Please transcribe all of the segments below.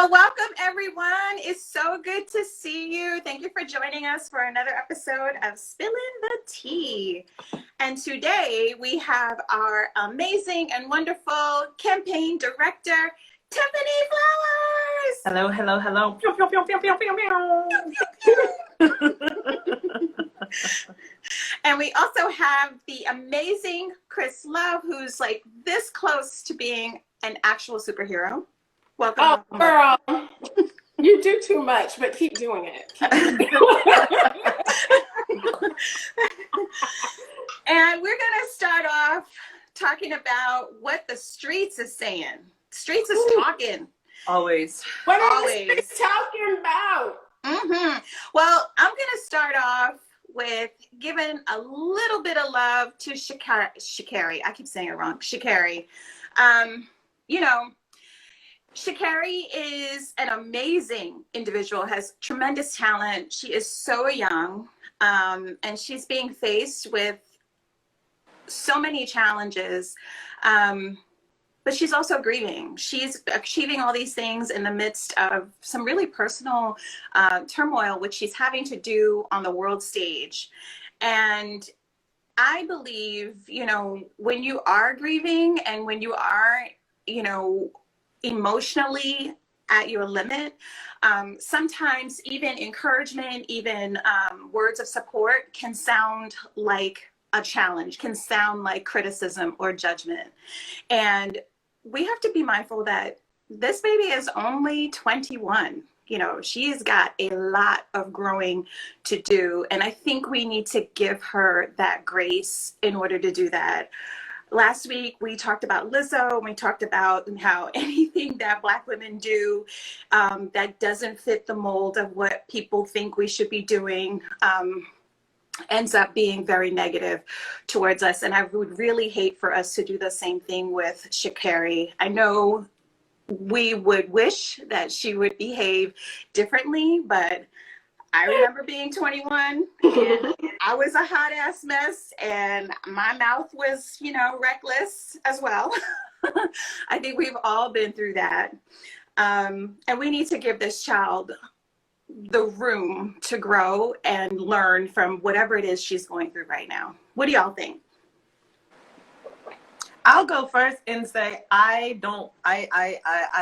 Well, welcome everyone. It's so good to see you. Thank you for joining us for another episode of Spilling the Tea. And today we have our amazing and wonderful campaign director, Tiffany Flowers. Hello, hello, hello. Pew, pew, pew, pew, pew, pew, pew. And we also have the amazing Chris Love, who's like this close to being an actual superhero. Welcome. Oh, girl, you do too much, but keep doing it. And we're going to start off talking about what the streets is saying. Streets is talking. Always. What are you talking about? Well, I'm going to start off with giving a little bit of love to Sha'Carri. I keep saying it wrong. Sha'Carri. Sha'Carri is an amazing individual, has tremendous talent. She is so young, and she's being faced with so many challenges, but she's also grieving. She's achieving all these things in the midst of some really personal turmoil, which she's having to do on the world stage. And I believe, when you are grieving and when you are, emotionally at your limit, sometimes even encouragement, even words of support can sound like a challenge, can sound like criticism or judgment. And we have to be mindful that this baby is only 21. She's got a lot of growing to do. And I think we need to give her that grace in order to do that. Last week, we talked about Lizzo, and we talked about how anything that Black women do that doesn't fit the mold of what people think we should be doing ends up being very negative towards us. And I would really hate for us to do the same thing with Sha'Carri. I know we would wish that she would behave differently, but I remember being 21 and I was a hot ass mess and my mouth was, reckless as well. I think we've all been through that. And we need to give this child the room to grow and learn from whatever it is she's going through right now. What do y'all think? I'll go first and say I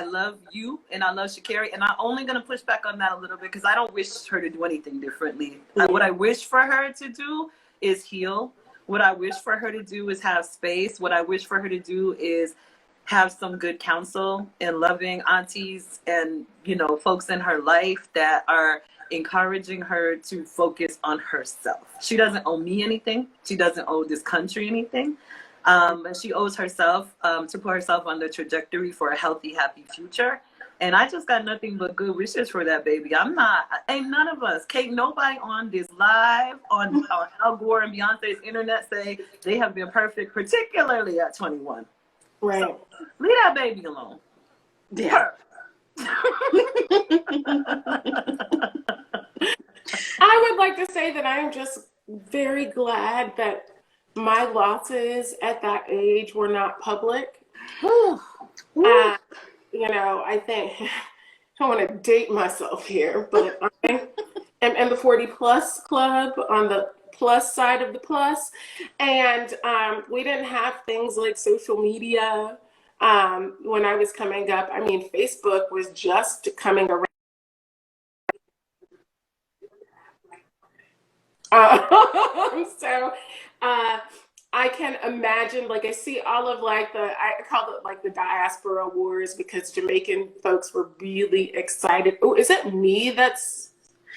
love you and I love Sha'Carri, and I'm only going to push back on that a little bit because I don't wish her to do anything differently. What I wish for her to do is heal. What I wish for her to do is have space. What I wish for her to do is have some good counsel and loving aunties and, folks in her life that are encouraging her to focus on herself. She doesn't owe me anything. She doesn't owe this country anything. And she owes herself to put herself on the trajectory for a healthy, happy future. And I just got nothing but good wishes for that baby. Ain't none of us, can't nobody on this live, on Al Gore and Beyonce's internet say they have been perfect, particularly at 21. Right. So, leave that baby alone. Yeah. I would like to say that I am just very glad that my losses at that age were not public. I think, I don't want to date myself here, but I am in the 40 plus club on the plus side of the plus. And we didn't have things like social media when I was coming up. I mean, Facebook was just coming around. So I can imagine, I see all of I call it the diaspora wars because Jamaican folks were really excited. Oh, is it me that's,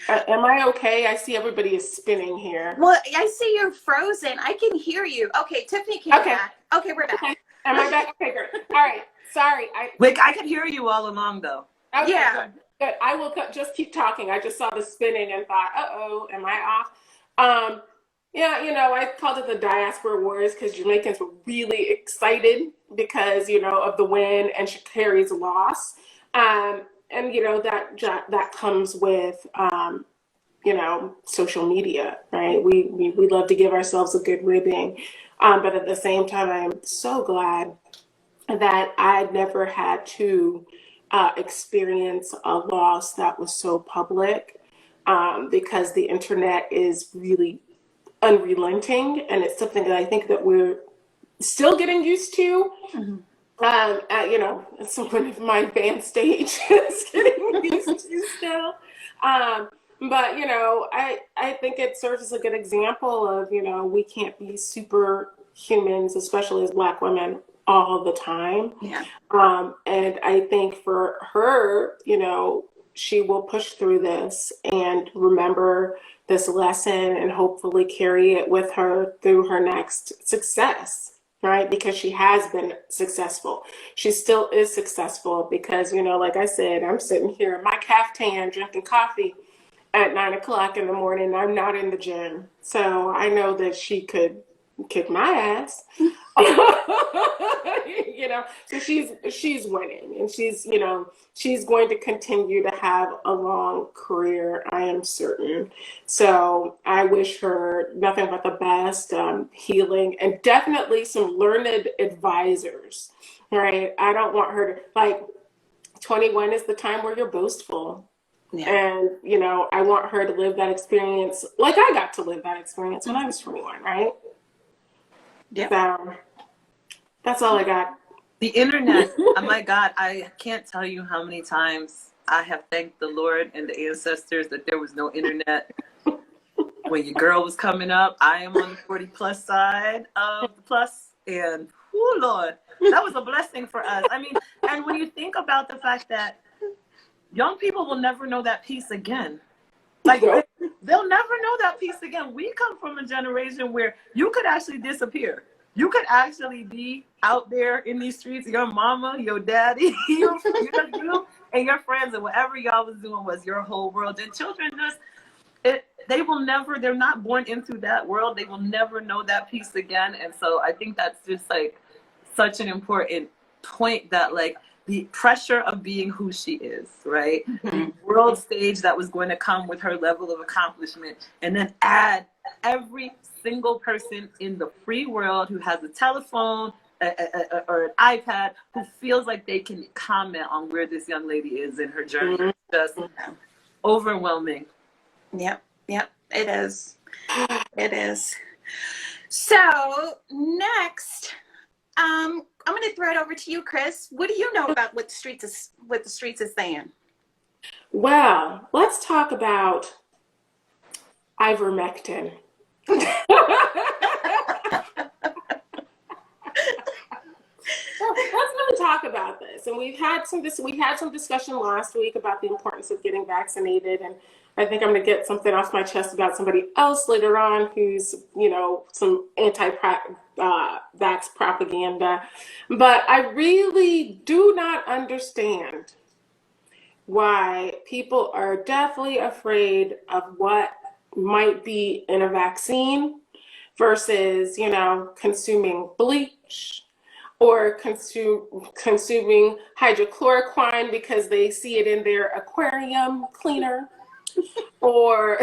am I okay? I see everybody is spinning here. Well, I see you're frozen. I can hear you. Okay, Tiffany came back. Okay, we're back. Okay. Am I back? Okay, great. All right. Sorry. I can hear you all along though. Okay, yeah. Good. I will just keep talking. I just saw the spinning and thought, am I off? I called it the diaspora wars because Jamaicans were really excited because, of the win and Sha'Carri's loss. And, that comes with, social media, right? We love to give ourselves a good ribbing. But at the same time, I'm so glad that I never had to experience a loss that was so public, because the internet is really unrelenting, and it's something that I think that we're still getting used to. You know, someone of my advanced age is getting used to still. But, you know, I think it serves as a good example of, you know, we can't be superhumans, especially as Black women, all the time. Yeah. And I think for her, you know, she will push through this and remember this lesson and hopefully carry it with her through her next success, right? Because she has been successful. She still is successful because, you know, like I said, I'm sitting here in my caftan drinking coffee at 9 o'clock in the morning. I'm not in the gym. So I know that she could kick my ass. You know, so she's winning, and she's, you know, she's going to continue to have a long career, I am certain. So I wish her nothing but the best, healing, and definitely some learned advisors, right? I don't want her to, like, 21 is the time where you're boastful. Yeah. And, you know, I want her to live that experience like I got to live that experience when I was 21, right? Yeah. So that's all I got. The internet, oh my God, I can't tell you how many times I have thanked the Lord and the ancestors that there was no internet when your girl was coming up. I am on the 40 plus side of the plus, and oh Lord, that was a blessing for us. I mean, and when you think about the fact that young people will never know that piece again. Like, they'll never know that piece again. We come from a generation where you could actually disappear. You could actually be out there in these streets. Your mama, your daddy, you and your friends, and whatever y'all was doing was your whole world. And children just, they will never, they're not born into that world. They will never know that piece again. And so I think that's just like such an important point, that like the pressure of being who she is, right? The world stage that was going to come with her level of accomplishment, and then add every single person in the free world who has a telephone or an iPad who feels like they can comment on where this young lady is in her journey. It's just overwhelming. Yep, it is. It is. So next, I'm going to throw it over to you, Chris. What do you know about what the streets is saying? Well, let's talk about Ivermectin. Let's really talk about this. And we had some discussion last week about the importance of getting vaccinated, and I think I'm going to get something off my chest about somebody else later on who's, you know, some anti-vax propaganda. But I really do not understand why people are deathly afraid of what might be in a vaccine versus, you know, consuming bleach or consuming hydrochloroquine because they see it in their aquarium cleaner, or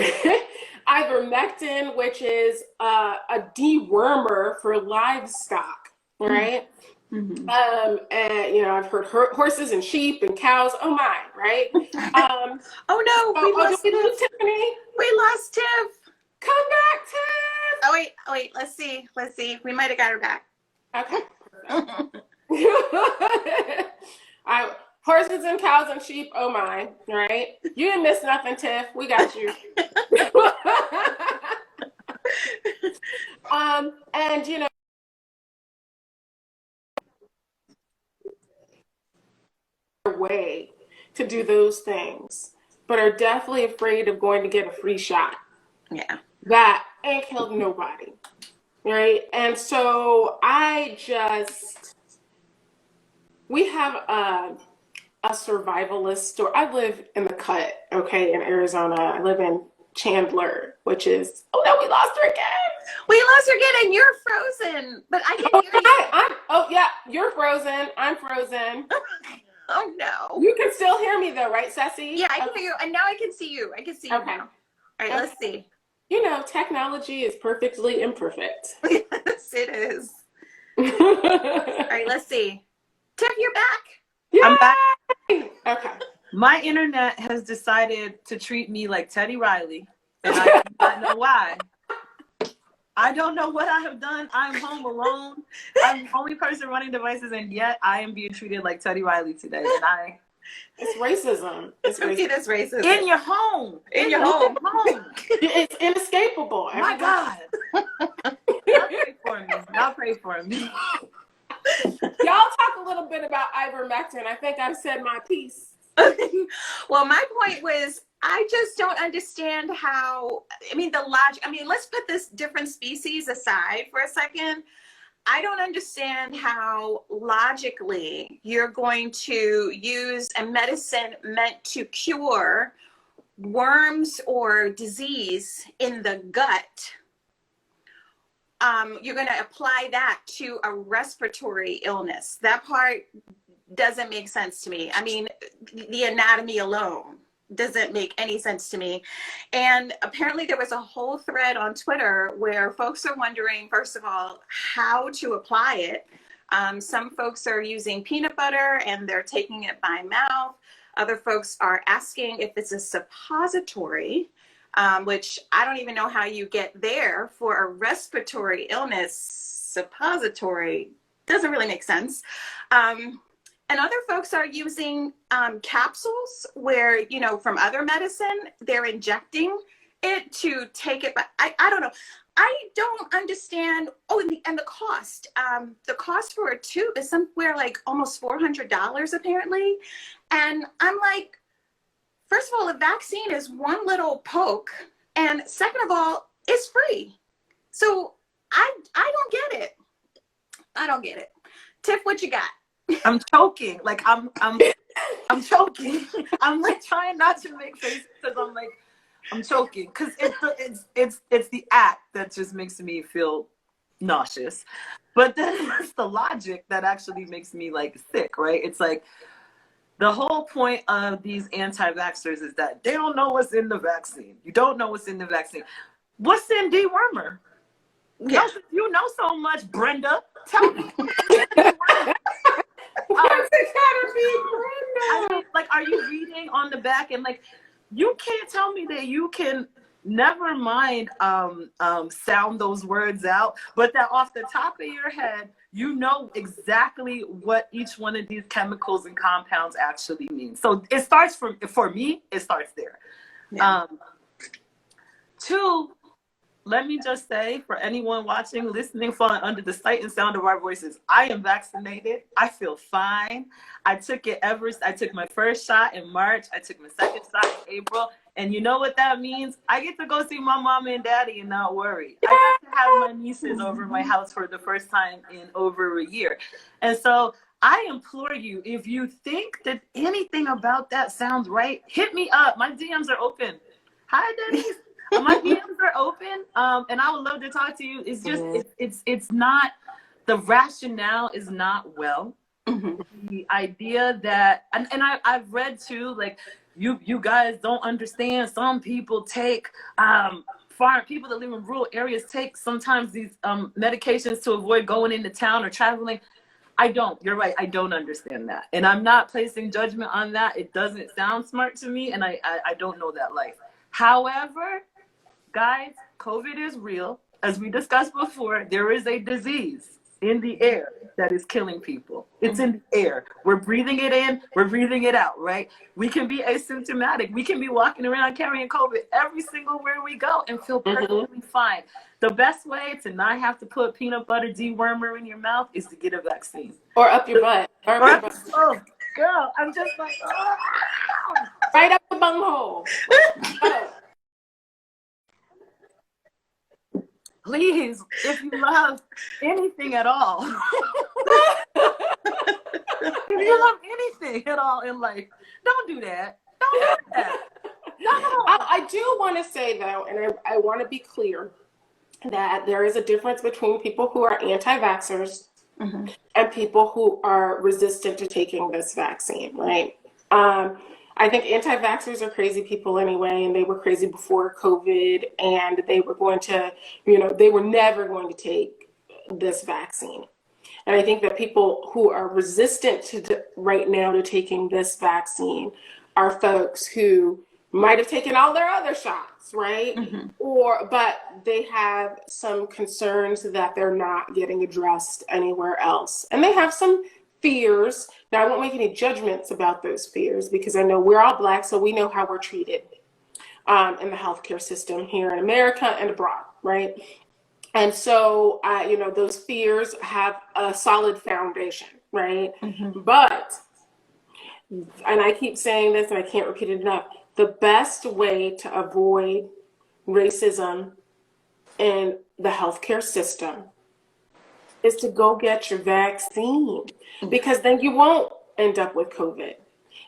ivermectin, which is a dewormer for livestock, right? Mm-hmm. And you know, I've heard horses and sheep and cows. Oh my, right? Oh no, we lost Tiffany. We lost Tiff. Come back, Tiff. Oh wait. Let's see. We might have got her back. Okay. Horses and cows and sheep. Oh my, right? You didn't miss nothing, Tiff. We got you. And you know, way to do those things, but are definitely afraid of going to get a free shot. Yeah. That ain't killed nobody. Right? And so we have a survivalist store. I live in the Cut, okay, in Arizona. I live in Chandler, which is, oh no, we lost her again. We lost her again, and you're frozen, but I can hear you. Oh yeah, you're frozen. I'm frozen. Oh no. You can still hear me though, right, Sassy? Yeah, I can hear you, and now I can see you. I can see you now. All right, let's see. You know, technology is perfectly imperfect. Yes, it is. All right, let's see. Tiff, you're back. I'm back. Okay. My internet has decided to treat me like Teddy Riley, and I do not know why. I don't know what I have done. I'm home alone. I'm the only person running devices, and yet I am being treated like Teddy Riley today. And it's racism. It's racism. It is racism. In your home. In your home. It's inescapable. My God. Y'all pray for me. Y'all pray for me. Y'all talk a little bit about Ivermectin. I think I've said my piece. Well, my point was, I just don't understand how, the logic, let's put this different species aside for a second. I don't understand how logically you're going to use a medicine meant to cure worms or disease in the gut. You're going to apply that to a respiratory illness. That part doesn't make sense to me. The anatomy alone doesn't make any sense to me. And apparently there was a whole thread on Twitter where folks are wondering, first of all, how to apply it. Some folks are using peanut butter and they're taking it by mouth. Other folks are asking if it's a suppository, which I don't even know how you get there for a respiratory illness. Suppository doesn't really make sense. And other folks are using capsules where, from other medicine, they're injecting it to take it. But I don't know. I don't understand. Oh, and the cost. The cost for a tube is somewhere like almost $400 apparently. And I'm like, first of all, a vaccine is one little poke. And second of all, it's free. So I don't get it. I don't get it. Tiff, what you got? I'm choking. Like I'm choking. I'm like trying not to make faces because I'm choking because it's the act that just makes me feel nauseous. But then it's the logic that actually makes me like sick, right? It's like the whole point of these anti-vaxxers is that they don't know what's in the vaccine. You don't know what's in the vaccine. What's in dewormer? Yeah. You know so much, Brenda. Tell me. Are you reading on the back and you can't tell me that you can never mind sound those words out, but that off the top of your head you know exactly what each one of these chemicals and compounds actually mean. So it starts for me, it starts there. Yeah. Two, let me just say, for anyone watching, listening, falling under the sight and sound of our voices, I am vaccinated. I feel fine. I took my first shot in March. I took my second shot in April. And you know what that means? I get to go see my mom and daddy and not worry. I got to have my nieces over my house for the first time in over a year. And so I implore you, if you think that anything about that sounds right, hit me up. My DMs are open. Hi, Denise. My DMs are open, and I would love to talk to you. It's just, it's not, the rationale is not well. Mm-hmm. The idea that, and I've read too, you guys don't understand. Some people take, people that live in rural areas take sometimes these medications to avoid going into town or traveling. I don't. You're right. I don't understand that. And I'm not placing judgment on that. It doesn't sound smart to me, and I don't know that life. However, guys, COVID is real. As we discussed before, there is a disease in the air that is killing people. It's in the air. We're breathing it in, we're breathing it out, right? We can be asymptomatic. We can be walking around carrying COVID every single where we go and feel perfectly fine. The best way to not have to put peanut butter dewormer in your mouth is to get a vaccine. Or up your butt. Oh, girl, I'm just like, oh. Right up the bunghole. Oh. Please, if you love anything at all, if you love anything at all in life, don't do that. Don't do that. No. I do want to say, though, and I want to be clear, that there is a difference between people who are anti-vaxxers and people who are resistant to taking this vaccine, right? I think anti-vaxxers are crazy people anyway, and they were crazy before COVID, and they were going to, they were never going to take this vaccine. And I think that people who are resistant to right now to taking this vaccine are folks who might have taken all their other shots, right? But they have some concerns that they're not getting addressed anywhere else. And they have some fears. Now, I won't make any judgments about those fears because I know we're all Black, so we know how we're treated in the healthcare system here in America and abroad, right? And so, those fears have a solid foundation, right? But, and I keep saying this and I can't repeat it enough, the best way to avoid racism in the healthcare system is to go get your vaccine, because then you won't end up with COVID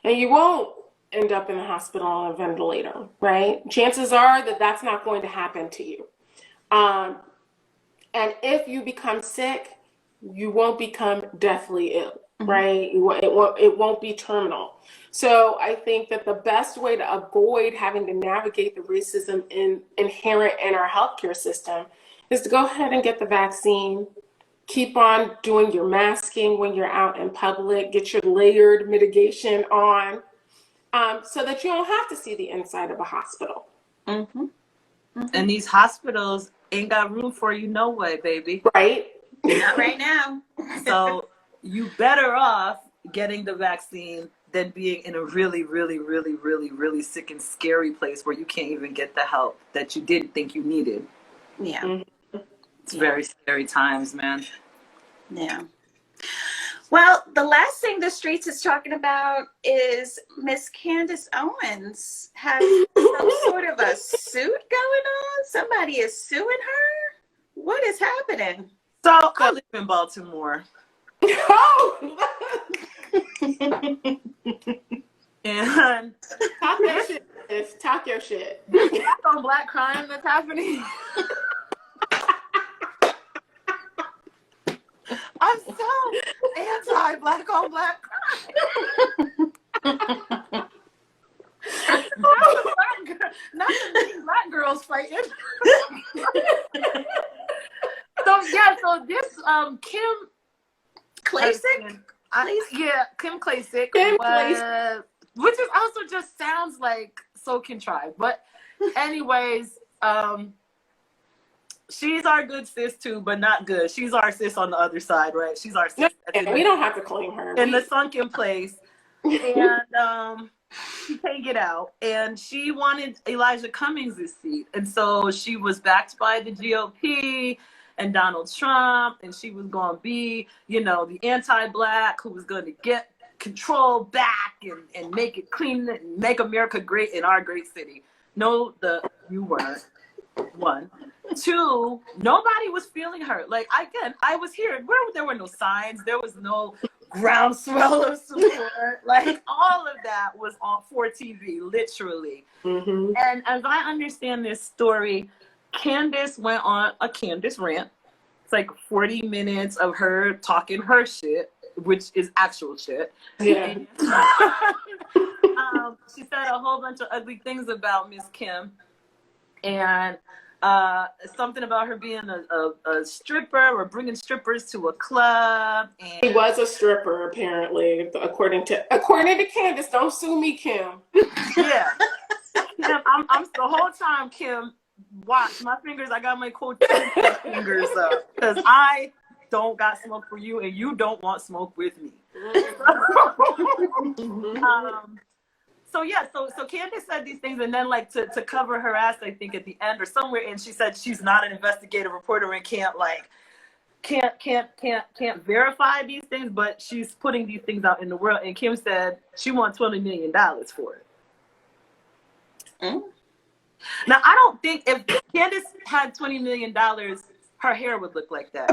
and you won't end up in the hospital on a ventilator, right? Chances are that that's not going to happen to you. And if you become sick, you won't become deathly ill, right? It won't be terminal. So I think that the best way to avoid having to navigate the racism inherent in our healthcare system is to go ahead and get the vaccine. Keep on doing your masking when you're out in public. Get your layered mitigation on, so that you don't have to see the inside of a hospital. And these hospitals ain't got room for you no way, baby. Right? Not right now. So you better off getting the vaccine than being in a really, really, really, really, really sick and scary place where you can't even get the help that you didn't think you needed. Yeah. It's very scary times, man. Yeah. Well, the last thing the streets is talking about is Miss Candace Owens has some sort of a suit going on. Somebody is suing her. What is happening? So I live in Baltimore. Oh! And Talk your shit. Sis. Talk your shit. Black on black crime that's happening. I'm so anti-black on black crime. Not the black girls fighting. So this Kim Klacik? Kim Klacik, Kim which is also just sounds like so contrived. But anyways, she's our good sis too, but not good. She's our sis on the other side, right? She's our sis. We don't have to claim her. In the sunken place. And she can't get out. And she wanted Elijah Cummings' seat. And so she was backed by the GOP and Donald Trump. And she was going to be, the anti-black who was going to get control back and make it clean and make America great in our great city. No, you weren't. One. Two, nobody was feeling her. Like, again, I was here. There were no signs. There was no groundswell of support. Like, all of that was for TV, literally. Mm-hmm. And as I understand this story, Candace went on a Candace rant. It's like 40 minutes of her talking her shit, which is actual shit. Yeah. She said a whole bunch of ugly things about Miss Kim. And something about her being a stripper or bringing strippers to a club. And He was a stripper, apparently, according to Candace. Don't sue me, Kim. yeah, Kim, I'm the whole time, Kim. Watch my fingers. I got my quotation fingers up because I don't got smoke for you, and you don't want smoke with me. So Candace said these things, and then like to cover her ass, I think at the end or somewhere, and she said she's not an investigative reporter and can't verify these things, but she's putting these things out in the world. And Kim said she wants $20 million for it. Mm. Now I don't think if Candace had $20 million, her hair would look like that.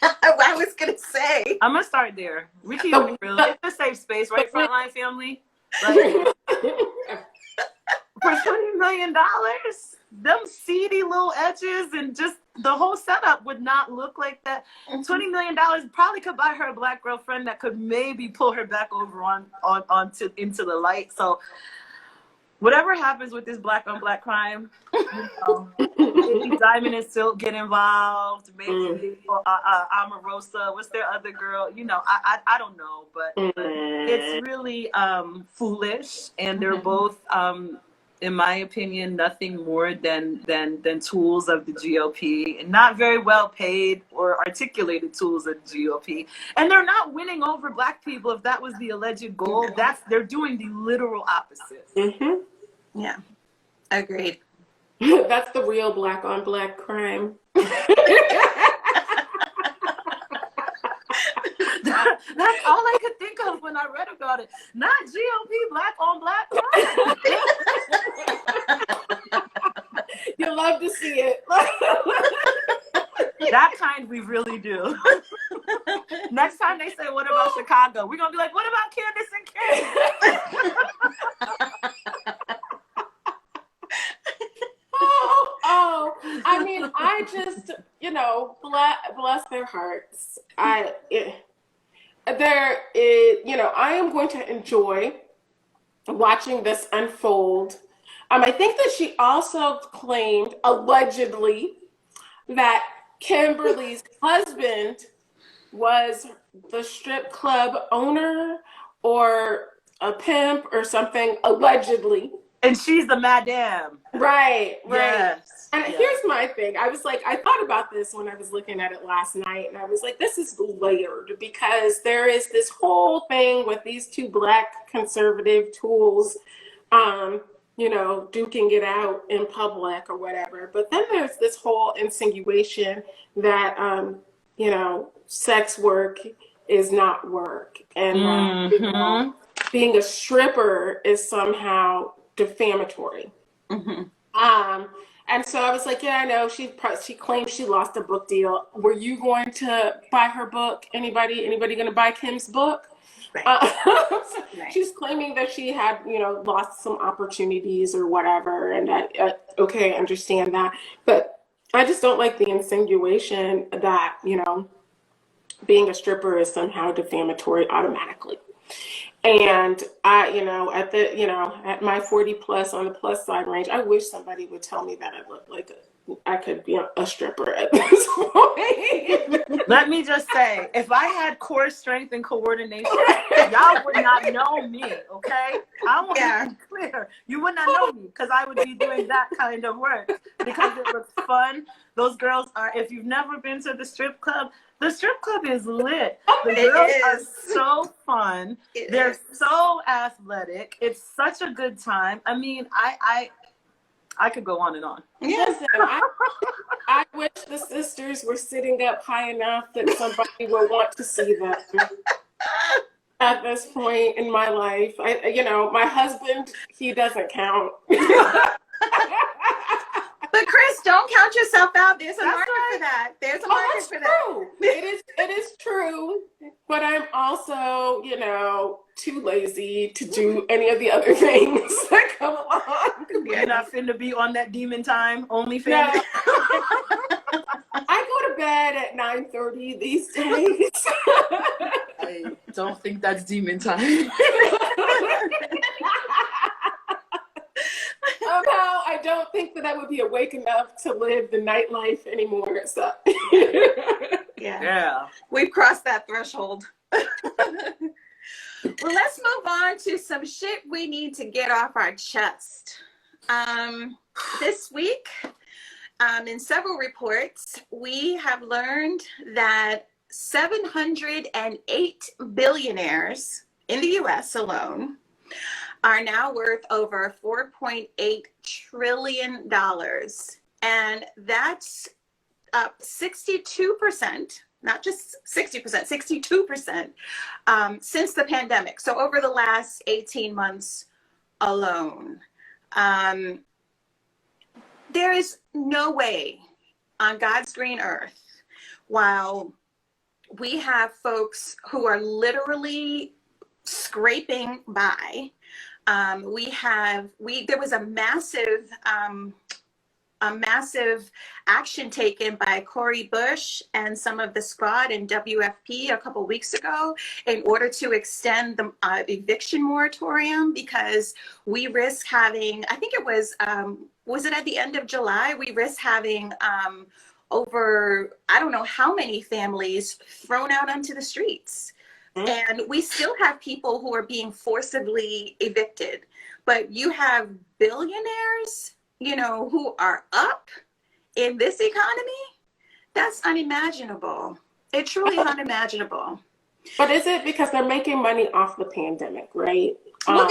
I was gonna say. I'm gonna start there. We keep it real. It's a safe space, right? Frontline family. Like, for $20 million, them seedy little edges and just the whole setup would not look like that. $20 million probably could buy her a black girlfriend that could maybe pull her back over into the light. So whatever happens with this black on black crime, maybe Diamond and Silk get involved. Maybe Omarosa. What's their other girl? You know, I don't know, but it's really foolish, and they're both, in my opinion, nothing more than tools of the GOP, and not very well paid or articulated tools of the GOP. And they're not winning over Black people. If that was the alleged goal, they're doing the literal opposite. Yeah, agreed. That's the real Black on Black crime. That's all I could think of when I read about it. Not GOP Black on Black crime. You love to see it. That kind we really do. Next time they say, what about Chicago? We're going to be like, what about Candace and Kim? I mean, I just, you know, bless their hearts. You know, I am going to enjoy watching this unfold. I think that she also claimed, allegedly, that Kimberly's husband was the strip club owner or a pimp or something, allegedly. And she's the madam. Right. Yes. And here's my thing. I was like, I thought about this when I was looking at it last night, and I was like, this is layered, because there is this whole thing with these two Black conservative tools, you know, duking it out in public or whatever. But then there's this whole insinuation that, you know, sex work is not work, and you know, being a stripper is somehow defamatory. And so I was like, yeah, I know she claims she lost a book deal. Were you going to buy her book? Anybody going to buy Kim's book? Right. She's claiming that she had, you know, lost some opportunities or whatever, and okay, I understand that, but I just don't like the insinuation that, you know, being a stripper is somehow defamatory automatically. And I, you know, at my 40 plus on the plus side range, I wish somebody would tell me that I look like I could be a stripper at this point. Let me just say, if I had core strength and coordination, y'all would not know me, okay? I want to be clear. You would not know me, because I would be doing that kind of work, because it looks fun. Those girls are, if you've never been to the strip club is lit. The girls are so fun. They're so athletic. It's such a good time. I mean, I could go on and on. Listen, I wish the sisters were sitting up high enough that somebody would want to see them. At this point in my life, you know, my husband, he doesn't count. But Chris, don't count yourself out. There's a market for that. There's a market for that. It is true. But I'm also, you know, too lazy to do any of the other things that come along. You're not finna be on that demon time, OnlyFans. No. I go to bed at 9:30 these days. I don't think that's demon time. Somehow, I don't think that I would be awake enough to live the nightlife anymore. So, yeah, we've crossed that threshold. Well, let's move on to some shit we need to get off our chest. This week, in several reports, we have learned that 708 billionaires in the U.S. alone are now worth over $4.8 trillion. And that's up 62%, not just 60%, 62% since the pandemic. So over the last 18 months alone. There is no way on God's green earth, while we have folks who are literally scraping by, there was a massive action taken by Cori Bush and some of the squad in WFP a couple weeks ago in order to extend the eviction moratorium, because we risk having, I think it was was it at the end of July? We risked having over, I don't know how many families thrown out onto the streets. And we still have people who are being forcibly evicted. But you have billionaires, you know, who are up in this economy. That's unimaginable. It truly is unimaginable. But is it because they're making money off the pandemic, right? Well,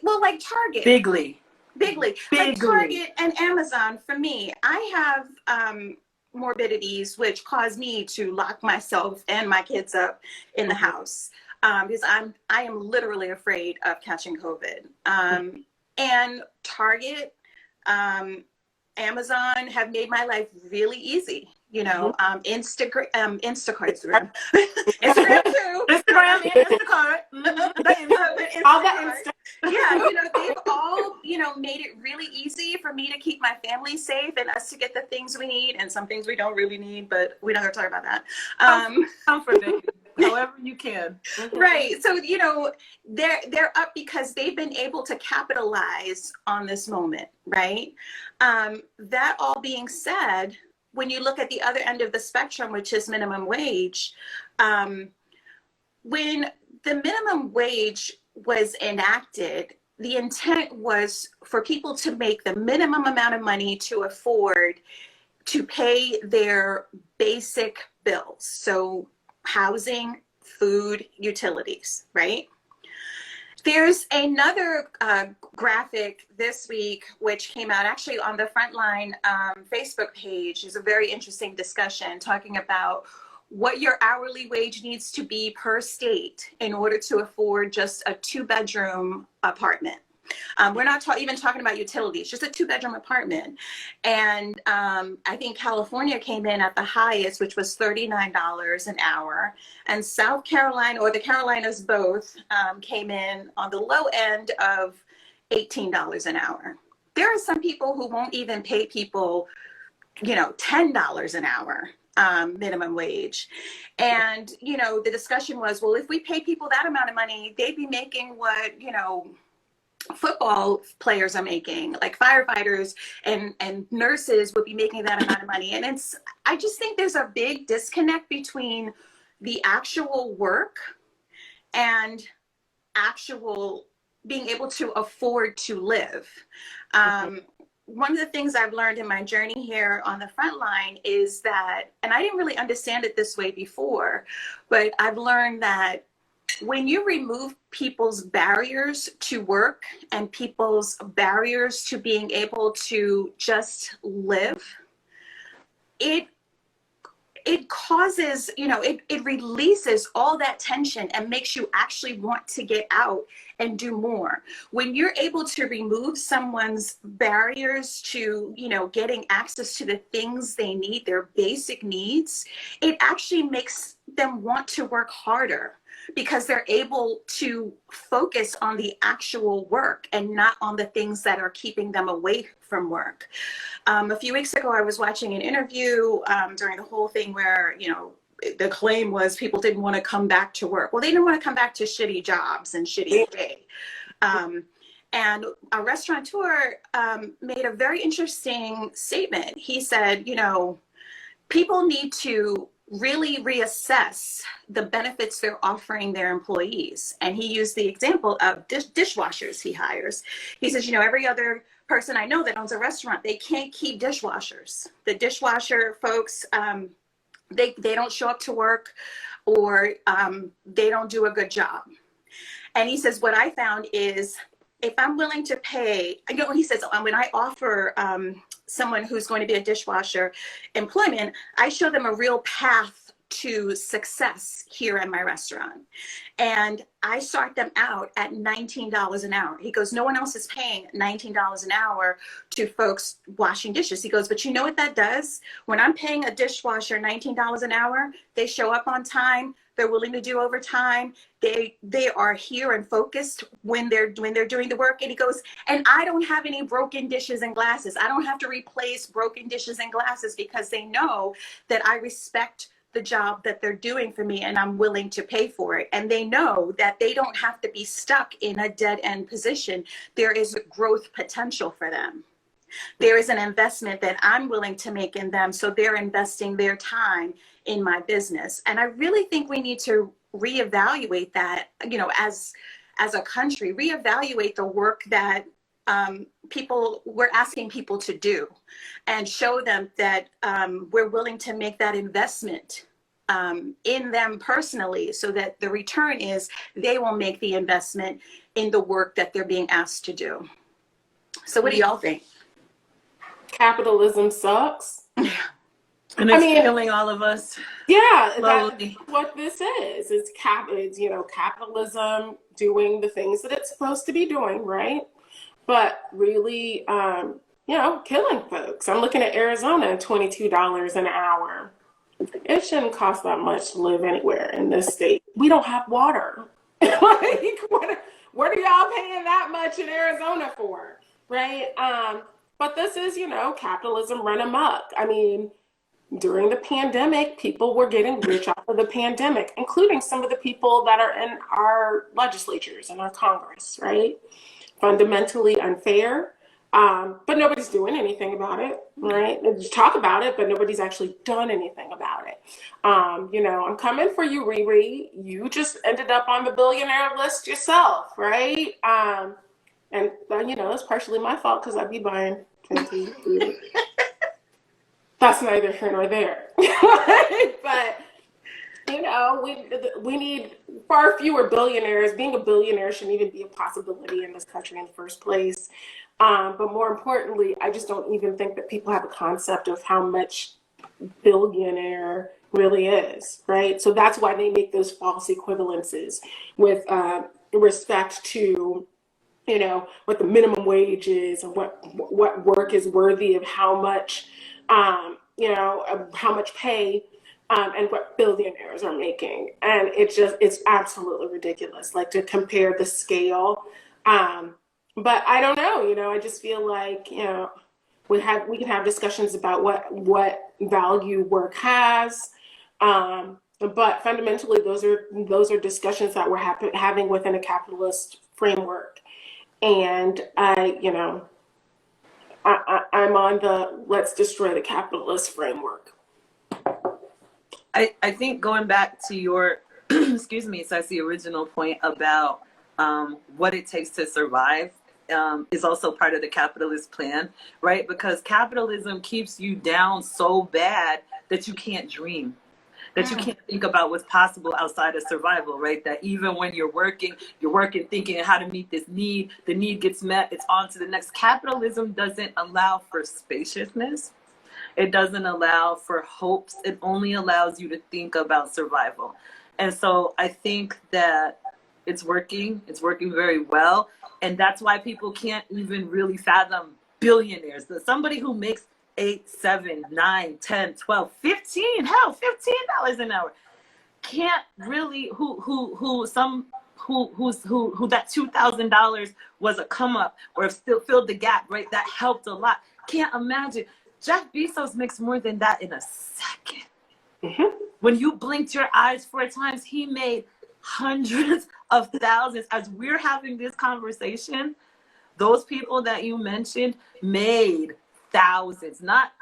well, like Target. Bigly. Like Target and Amazon. For me, I have morbidities which cause me to lock myself and my kids up in the house because I am literally afraid of catching COVID. And Target, Amazon have made my life really easy. You know, Instagram too. Instagram and Instacart. All that Yeah, you know, they've all, you know, made it really easy for me to keep my family safe and us to get the things we need and some things we don't really need, but we're not going to talk about that. Comfort, baby. However you can. Right. So, you know, they're up because they've been able to capitalize on this moment, right? That all being said, when you look at the other end of the spectrum, which is minimum wage, when the minimum wage was enacted, the intent was for people to make the minimum amount of money to afford to pay their basic bills. So housing, food, utilities, right? There's another graphic this week, which came out actually on the Frontline Facebook page. Is a very interesting discussion talking about what your hourly wage needs to be per state in order to afford just a 2-bedroom apartment. We're not even talking about utilities, just a 2-bedroom apartment. And I think California came in at the highest, which was $39 an hour. And South Carolina, or the Carolinas both, came in on the low end of $18 an hour. There are some people who won't even pay people, you know, $10 an hour. Minimum wage. And, you know, the discussion was, well, if we pay people that amount of money, they'd be making what, you know, football players are making, like firefighters and nurses would be making that amount of money. And I just think there's a big disconnect between the actual work and actual being able to afford to live. One of the things I've learned in my journey here on the front line is that, and I didn't really understand it this way before, but I've learned that when you remove people's barriers to work and people's barriers to being able to just live, it causes, you know, it releases all that tension and makes you actually want to get out and do more. When you're able to remove someone's barriers to, you know, getting access to the things they need, their basic needs, it actually makes them want to work harder because they're able to focus on the actual work and not on the things that are keeping them away from work. A few weeks ago, I was watching an interview during the whole thing where, you know, the claim was people didn't want to come back to work. Well, they didn't want to come back to shitty jobs and shitty pay. And a restaurateur made a very interesting statement. He said, you know, people need to really reassess the benefits they're offering their employees. And he used the example of dishwashers he hires. He says, you know, every other person I know that owns a restaurant, they can't keep dishwashers. The dishwasher folks, they don't show up to work, or they don't do a good job. And he says, what I found is if I'm willing to pay, you know, he says, when I offer someone who's going to be a dishwasher employment, I show them a real path to success here in my restaurant. And I start them out at $19 an hour. He goes, no one else is paying $19 an hour to folks washing dishes. He goes, but you know what that does? When I'm paying a dishwasher $19 an hour, they show up on time. They're willing to do overtime. They are here and focused when they're doing the work. And he goes, and I don't have any broken dishes and glasses. I don't have to replace broken dishes and glasses because they know that I respect the job that they're doing for me and I'm willing to pay for it. And they know that they don't have to be stuck in a dead end position. There is growth potential for them. There is an investment that I'm willing to make in them, so they're investing their time in my business. And I really think we need to reevaluate that, you know, as a country, reevaluate the work that we're asking people to do, and show them that we're willing to make that investment in them personally, so that the return is they will make the investment in the work that they're being asked to do. So what do y'all think? Capitalism sucks. And it's killing all of us. Yeah, slowly. that's what this is. It's you know, capitalism doing the things that it's supposed to be doing, right? But really, you know, killing folks. I'm looking at Arizona, $22 an hour. It shouldn't cost that much to live anywhere in this state. We don't have water. Like, what are y'all paying that much in Arizona for, right? But this is, you know, capitalism run amok. I mean, during the pandemic, people were getting rich off of the pandemic, including some of the people that are in our legislatures and our Congress, right? Fundamentally unfair, but nobody's doing anything about it, right? They just talk about it, but nobody's actually done anything about it. You know, I'm coming for you, Riri. You just ended up on the billionaire list yourself, right? And you know, it's partially my fault because I'd be buying fancy food. That's neither here nor there. But you know, we need far fewer billionaires. Being a billionaire shouldn't even be a possibility in this country in the first place. But more importantly, I just don't even think that people have a concept of how much billionaire really is, right? So that's why they make those false equivalences with respect to, you know, what the minimum wage is, and what work is worthy of how much, you know, how much pay, and what billionaires are making. And it's absolutely ridiculous, like, to compare the scale. But I don't know, you know, I just feel like, you know, we can have discussions about what value work has. But fundamentally, those are discussions that we're having within a capitalist framework. And I'm on the let's destroy the capitalist framework. I think going back to your, excuse me, Ceci, original point about what it takes to survive is also part of the capitalist plan, right? Because capitalism keeps you down so bad that you can't dream, that you can't think about what's possible outside of survival, right? That even when you're working thinking how to meet this need, the need gets met, it's on to the next. Capitalism doesn't allow for spaciousness. It doesn't allow for hopes. It only allows you to think about survival. And so I think that it's working very well. And that's why people can't even really fathom billionaires. Somebody who makes 8, 7, 9, 10, 12, 15, hell, $15 an hour can't really, who that $2,000 was a come up or still filled the gap, right? That helped a lot. Can't imagine. Jeff Bezos makes more than that in a second. Mm-hmm. When you blinked your eyes 4 times, he made hundreds of thousands. As we're having this conversation, those people that you mentioned made thousands, not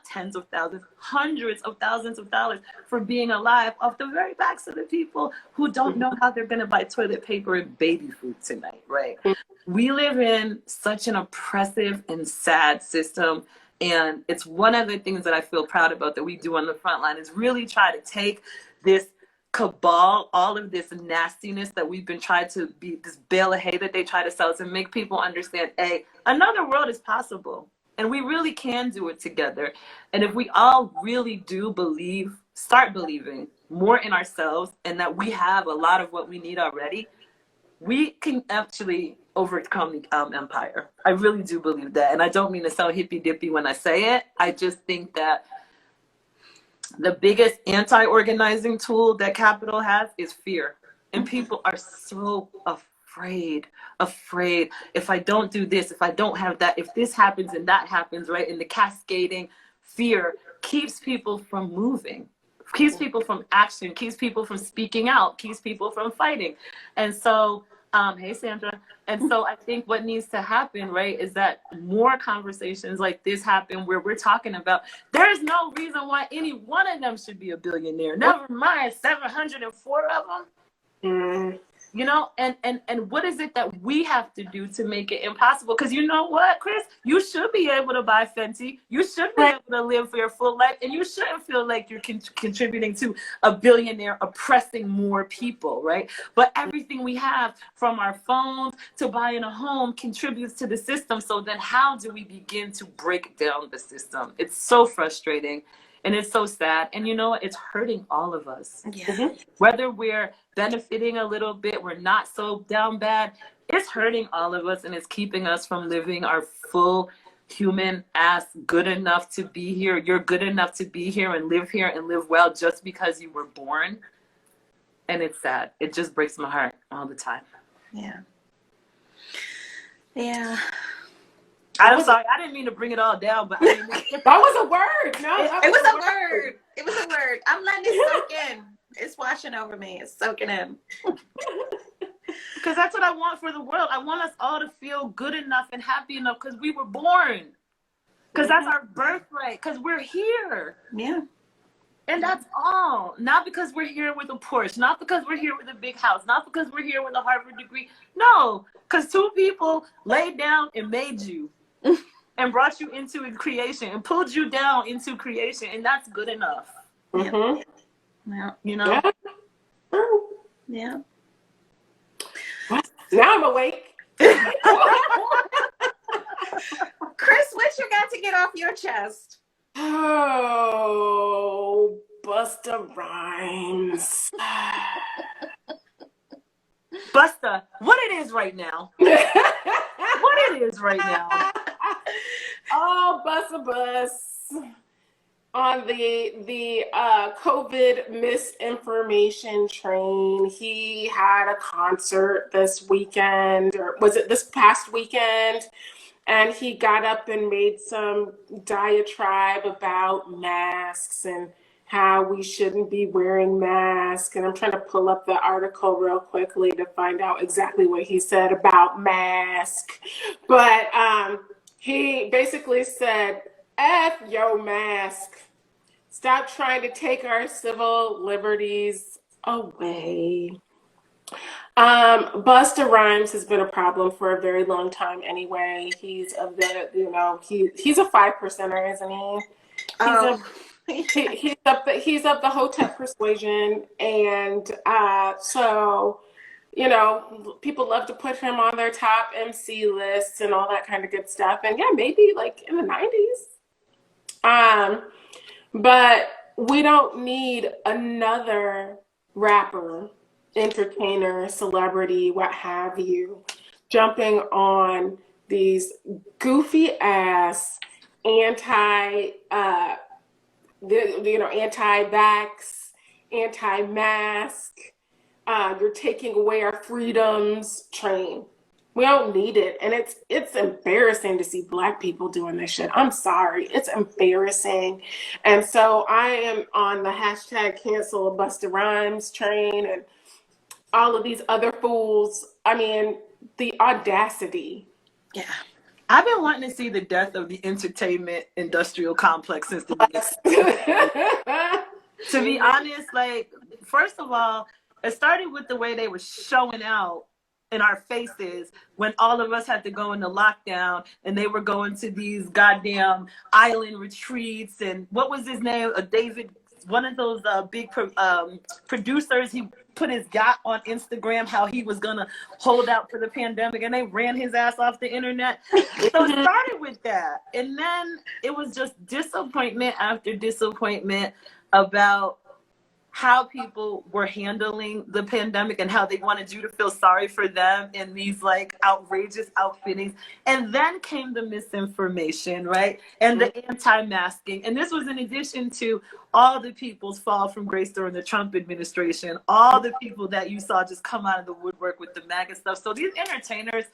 tens of thousands, hundreds of thousands of dollars for being alive off the very backs of the people who don't know how they're going to buy toilet paper and baby food tonight, right? We live in such an oppressive and sad system. And it's one of the things that I feel proud about that we do on the front line is really try to take this cabal, all of this nastiness that we've been trying to be, this bale of hay that they try to sell us, and make people understand, another world is possible. And we really can do it together. And if we all really do start believing more in ourselves and that we have a lot of what we need already, we can actually overcome the empire. I really do believe that. And I don't mean to sound hippy-dippy when I say it. I just think that the biggest anti-organizing tool that capital has is fear. And people are so afraid. If I don't do this, if I don't have that, if this happens and that happens, right? And the cascading fear keeps people from moving, keeps people from action, keeps people from speaking out, keeps people from fighting. And so Hey, Sandra. And so I think what needs to happen, right, is that more conversations like this happen where we're talking about there's no reason why any one of them should be a billionaire. Never mind 704 of them. Mm. You know, and what is it that we have to do to make it impossible? Because you know what, Chris? You should be able to buy Fenty. You should be able to live for your full life. And you shouldn't feel like you're contributing to a billionaire oppressing more people, right? But everything we have, from our phones to buying a home, contributes to the system. So then how do we begin to break down the system? It's so frustrating. And it's so sad. And you know what? It's hurting all of us. Yeah. Whether we're benefiting a little bit, we're not so down bad, it's hurting all of us, and it's keeping us from living our full human ass good enough to be here. You're good enough to be here and live well just because you were born. And it's sad. It just breaks my heart all the time. Yeah. Yeah. I'm sorry. I didn't mean to bring it all down, but I mean, That was a word. No, It was a word. It was a word. I'm letting it soak in. It's washing over me. It's soaking in. because that's what I want for the world. I want us all to feel good enough and happy enough because we were born. Because that's our birthright. Because we're here. Yeah. And that's all. Not because we're here with a Porsche. Not because we're here with a big house. Not because we're here with a Harvard degree. No. Because two people laid down and made you. And brought you into creation. And pulled you down into creation. And that's good enough. Mm-hmm. Yeah. You know? Yeah. Now I'm awake. Chris, what you got to get off your chest? Oh, Busta Rhymes. Busta, what it is right now. What it is right now. Oh, Busta Bus. On the COVID misinformation train, he had a concert this weekend, or was it this past weekend? And he got up and made some diatribe about masks and how we shouldn't be wearing masks. And I'm trying to pull up the article real quickly to find out exactly what he said about masks. But he basically said, F your mask. Stop trying to take our civil liberties away. Busta Rhymes has been a problem for a very long time anyway. He's of the, he's a 5%er, isn't he? He's of the Hotep persuasion, and so people love to put him on their top MC lists and all that kind of good stuff. And yeah, maybe like in the 90s. But we don't need another rapper, entertainer, celebrity, what have you, jumping on these goofy ass anti-vax, anti-mask, you're taking away our freedoms train. We don't need it. And it's embarrassing to see Black people doing this shit. I'm sorry. It's embarrassing. And so I am on the hashtag cancel Busta Rhymes train and all of these other fools. I mean, the audacity. Yeah. I've been wanting to see the death of the entertainment industrial complex since the beginning. To be honest, like, first of all, it started with the way they were showing out in our faces when all of us had to go into lockdown and they were going to these goddamn island retreats. And what was his name? David, one of those big producers, he put his yacht on Instagram, how he was gonna hold out for the pandemic, and they ran his ass off the internet. So it started with that. And then it was just disappointment after disappointment about how people were handling the pandemic and how they wanted you to feel sorry for them in these like outrageous outfittings. And then came the misinformation, right? And the anti-masking. And this was in addition to all the people's fall from grace during the Trump administration, all the people that you saw just come out of the woodwork with the MAGA stuff. So these entertainers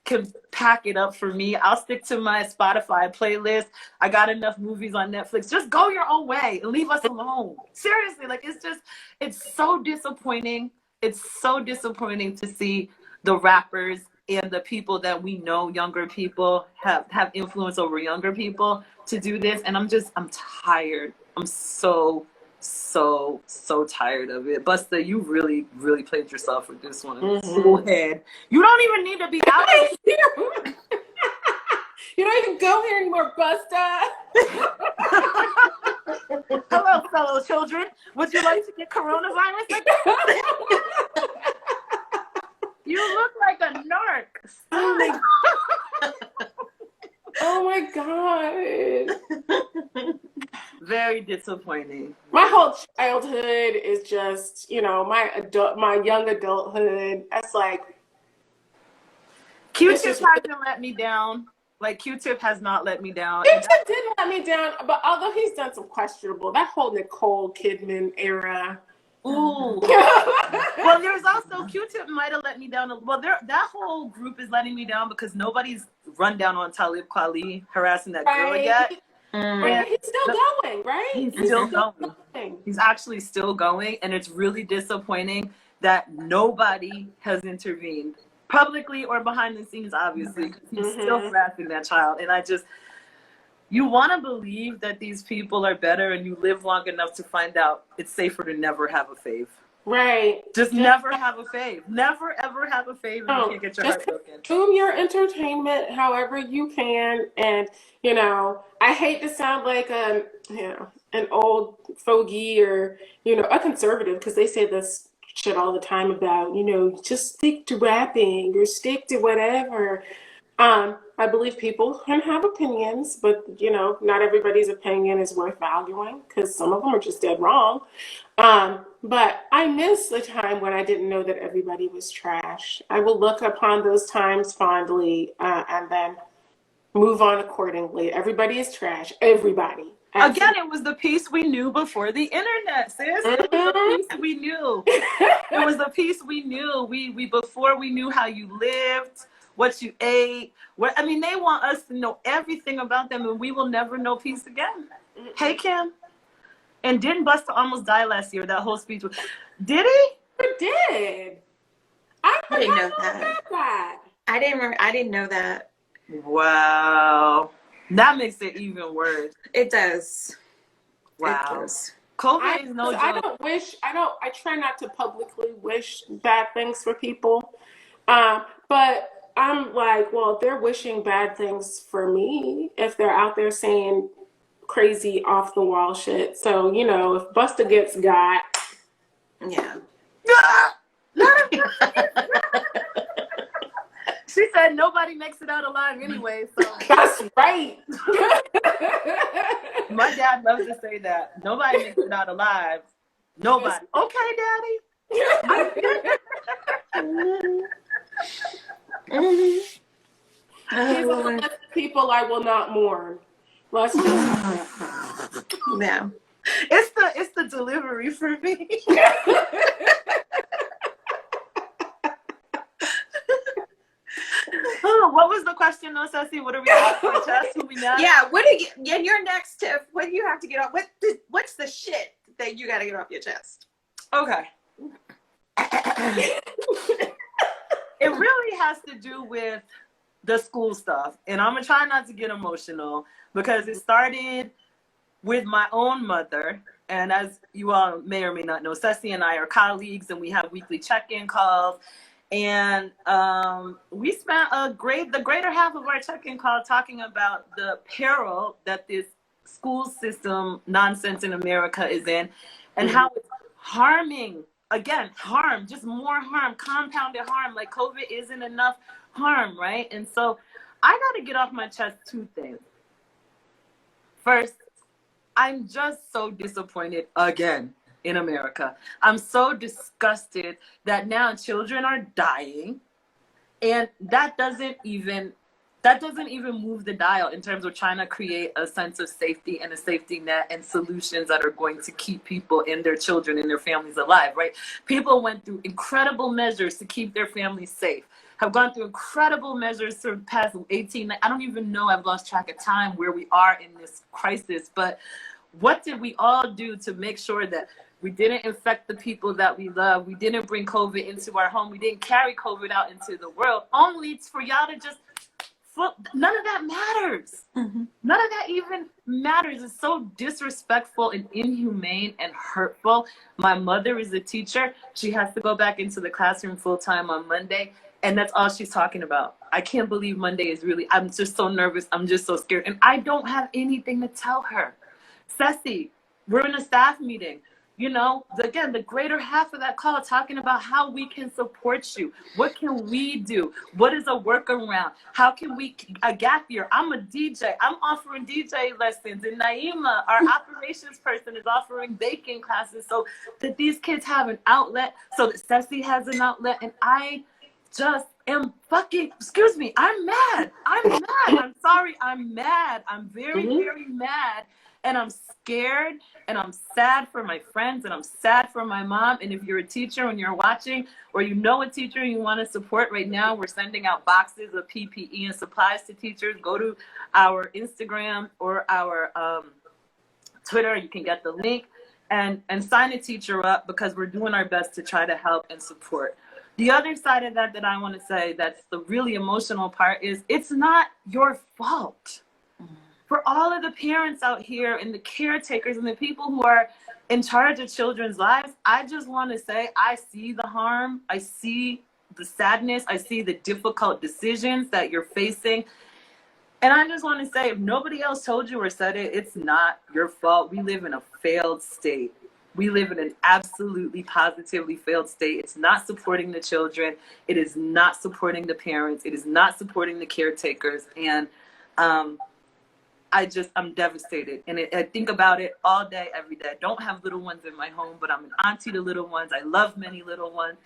can pack it up for me. I'll stick to my Spotify playlist. I got enough movies on Netflix. Just go your own way and leave us alone. Seriously, like it's so disappointing. It's so disappointing to see the rappers and the people that we know, younger people, have influence over younger people to do this. And I'm tired. I'm so tired of it. Busta, you really, really played yourself with this one. Go ahead. You don't even need to be out. You don't even go here anymore, Busta. Hello, fellow children. Would you like to get coronavirus? You look like a narc. Oh my God. Very disappointing. My whole childhood is just, my young adulthood. That's like, Q-Tip hasn't let me down. Like, Q-Tip has not let me down. Q-Tip didn't let me down, but although he's done some questionable, that whole Nicole Kidman era. Ooh. Well, there's also Q-Tip might have let me down. Well, that whole group is letting me down because nobody's run down on Talib Kweli harassing that girl yet. Right. He's still going, right? He's still going. He's actually still going, and it's really disappointing that nobody has intervened publicly or behind the scenes, obviously. He's still harassing that child, and you want to believe that these people are better, and you live long enough to find out it's safer to never have a fave. Right. Just never have a fave. Never, ever have a fave, and you can't get your heart broken. Consume your entertainment however you can. And, I hate to sound like an old fogey or, a conservative, because they say this shit all the time about, just stick to rapping or stick to whatever. I believe people can have opinions, but, not everybody's opinion is worth valuing because some of them are just dead wrong. But I miss the time when I didn't know that everybody was trash. I will look upon those times fondly and then move on accordingly. Everybody is trash. Everybody. Again, it was the piece we knew before the internet, sis. It was the piece we knew. It was the piece we knew. We before we knew how you lived, what you ate. They want us to know everything about them, and we will never know peace again. Hey, Kim. And didn't Busta almost die last year? That whole speech was. Did he? It did. I didn't know that. I didn't know that. Wow. That makes it even worse. It does. Wow. It does. COVID is no joke. I try not to publicly wish bad things for people. But I'm like, well, they're wishing bad things for me if they're out there saying crazy off the wall shit. So, if Busta gets got. Yeah. She said nobody makes it out alive anyway. So that's right. My dad loves to say that. Nobody makes it out alive. Nobody. Okay, Daddy. He's on the list of people I will not mourn. Let's just... Yeah. It's the delivery for me. Oh, what was the question, though, Ceci? What are we doing for chest? Who we next? Yeah, you're next, Tiff. What do you have to get off? What's the shit that you got to get off your chest? Okay. It really has to do with the school stuff. And I'm going to try not to get emotional because it started with my own mother. And as you all may or may not know, Ceci and I are colleagues and we have weekly check-in calls. And we spent the greater half of our check-in call talking about the peril that this school system nonsense in America is in and how it's harming, again, harm, just more harm, compounded harm, like COVID isn't enough harm, right? And so I got to get off my chest two things. First, I'm just so disappointed again in America. I'm so disgusted that now children are dying, and that doesn't even move the dial in terms of trying to create a sense of safety and a safety net and solutions that are going to keep people and their children and their families alive, right? People went through incredible measures to keep their families safe, have gone through incredible measures for the past 18, I don't even know, I've lost track of time where we are in this crisis, but what did we all do to make sure that We didn't infect the people that we love. We didn't bring COVID into our home. We didn't carry COVID out into the world. Only for y'all to just none of that matters. Mm-hmm. None of that even matters. It's so disrespectful and inhumane and hurtful. My mother is a teacher. She has to go back into the classroom full time on Monday. And that's all she's talking about. I can't believe Monday is really, I'm just so nervous. I'm just so scared. And I don't have anything to tell her. Ceci, we're in a staff meeting. You know, again, the greater half of that call talking about how we can support you. What can we do? What is a workaround? How can we, a gap year? I'm a DJ. I'm offering DJ lessons. And Naima, our operations person, is offering baking classes so that these kids have an outlet, so that Ceci has an outlet. And I just am fucking, excuse me, I'm mad. I'm mad. I'm sorry. I'm mad. I'm very, very mad. And I'm scared and I'm sad for my friends and I'm sad for my mom. And if you're a teacher and you're watching, or you know a teacher and you want to support, right now we're sending out boxes of PPE and supplies to teachers. Go to our Instagram or our Twitter. You can get the link and sign a teacher up, because we're doing our best to try to help and support. The other side of that I want to say, that's the really emotional part, is it's not your fault. For all of the parents out here and the caretakers and the people who are in charge of children's lives, I just want to say, I see the harm. I see the sadness. I see the difficult decisions that you're facing. And I just want to say, if nobody else told you or said it, it's not your fault. We live in a failed state. We live in an absolutely positively failed state. It's not supporting the children. It is not supporting the parents. It is not supporting the caretakers. And I'm devastated. And I think about it all day, every day. I don't have little ones in my home, but I'm an auntie to little ones. I love many little ones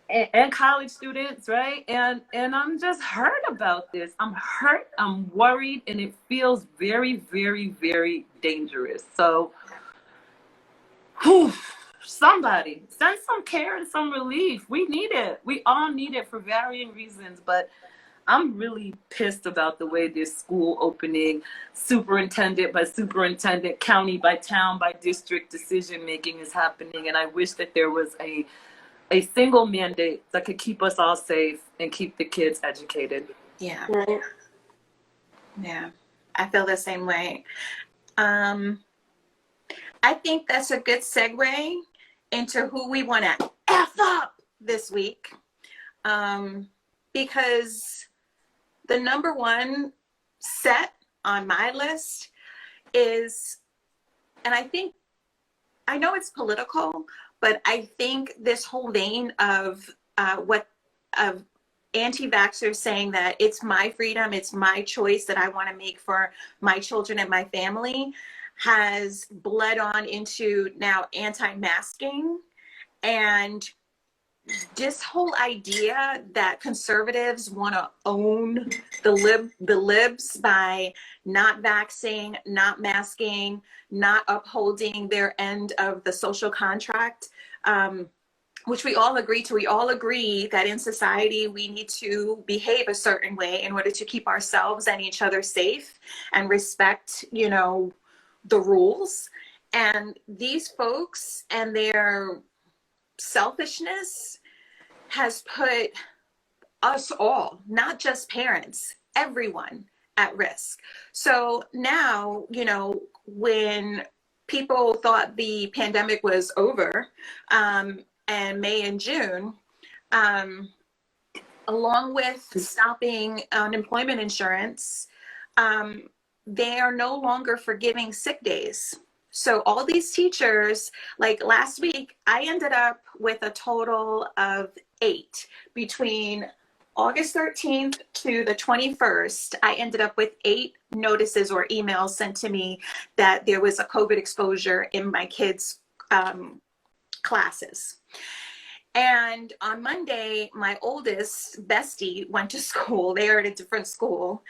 and college students, right? And I'm just hurt about this. I'm hurt, I'm worried, and it feels very, very, very dangerous. So, somebody send some care and some relief. We need it. We all need it for varying reasons, but I'm really pissed about the way this school opening, superintendent by superintendent, county by town by district decision making is happening. And I wish that there was a single mandate that could keep us all safe and keep the kids educated. Yeah. Right. Yeah. I feel the same way. I think that's a good segue into who we want to F up this week. Because the number one set on my list is, and I know it's political, but I think this whole vein of anti-vaxxers saying that it's my freedom, it's my choice that I want to make for my children and my family, has bled on into now anti-masking. And this whole idea that conservatives want to own the libs by not vaxxing, not masking, not upholding their end of the social contract, which we all agree to. We all agree that in society we need to behave a certain way in order to keep ourselves and each other safe and respect, the rules. And these folks and their selfishness has put us all, not just parents, everyone at risk. So now, when people thought the pandemic was over, and May and June, along with stopping unemployment insurance, they are no longer forgiving sick days. So all these teachers, like last week, I ended up with a total of 8. Between August 13th to the 21st, I ended up with 8 notices or emails sent to me that there was a COVID exposure in my kids' classes. And on Monday, my oldest bestie went to school. They are at a different school.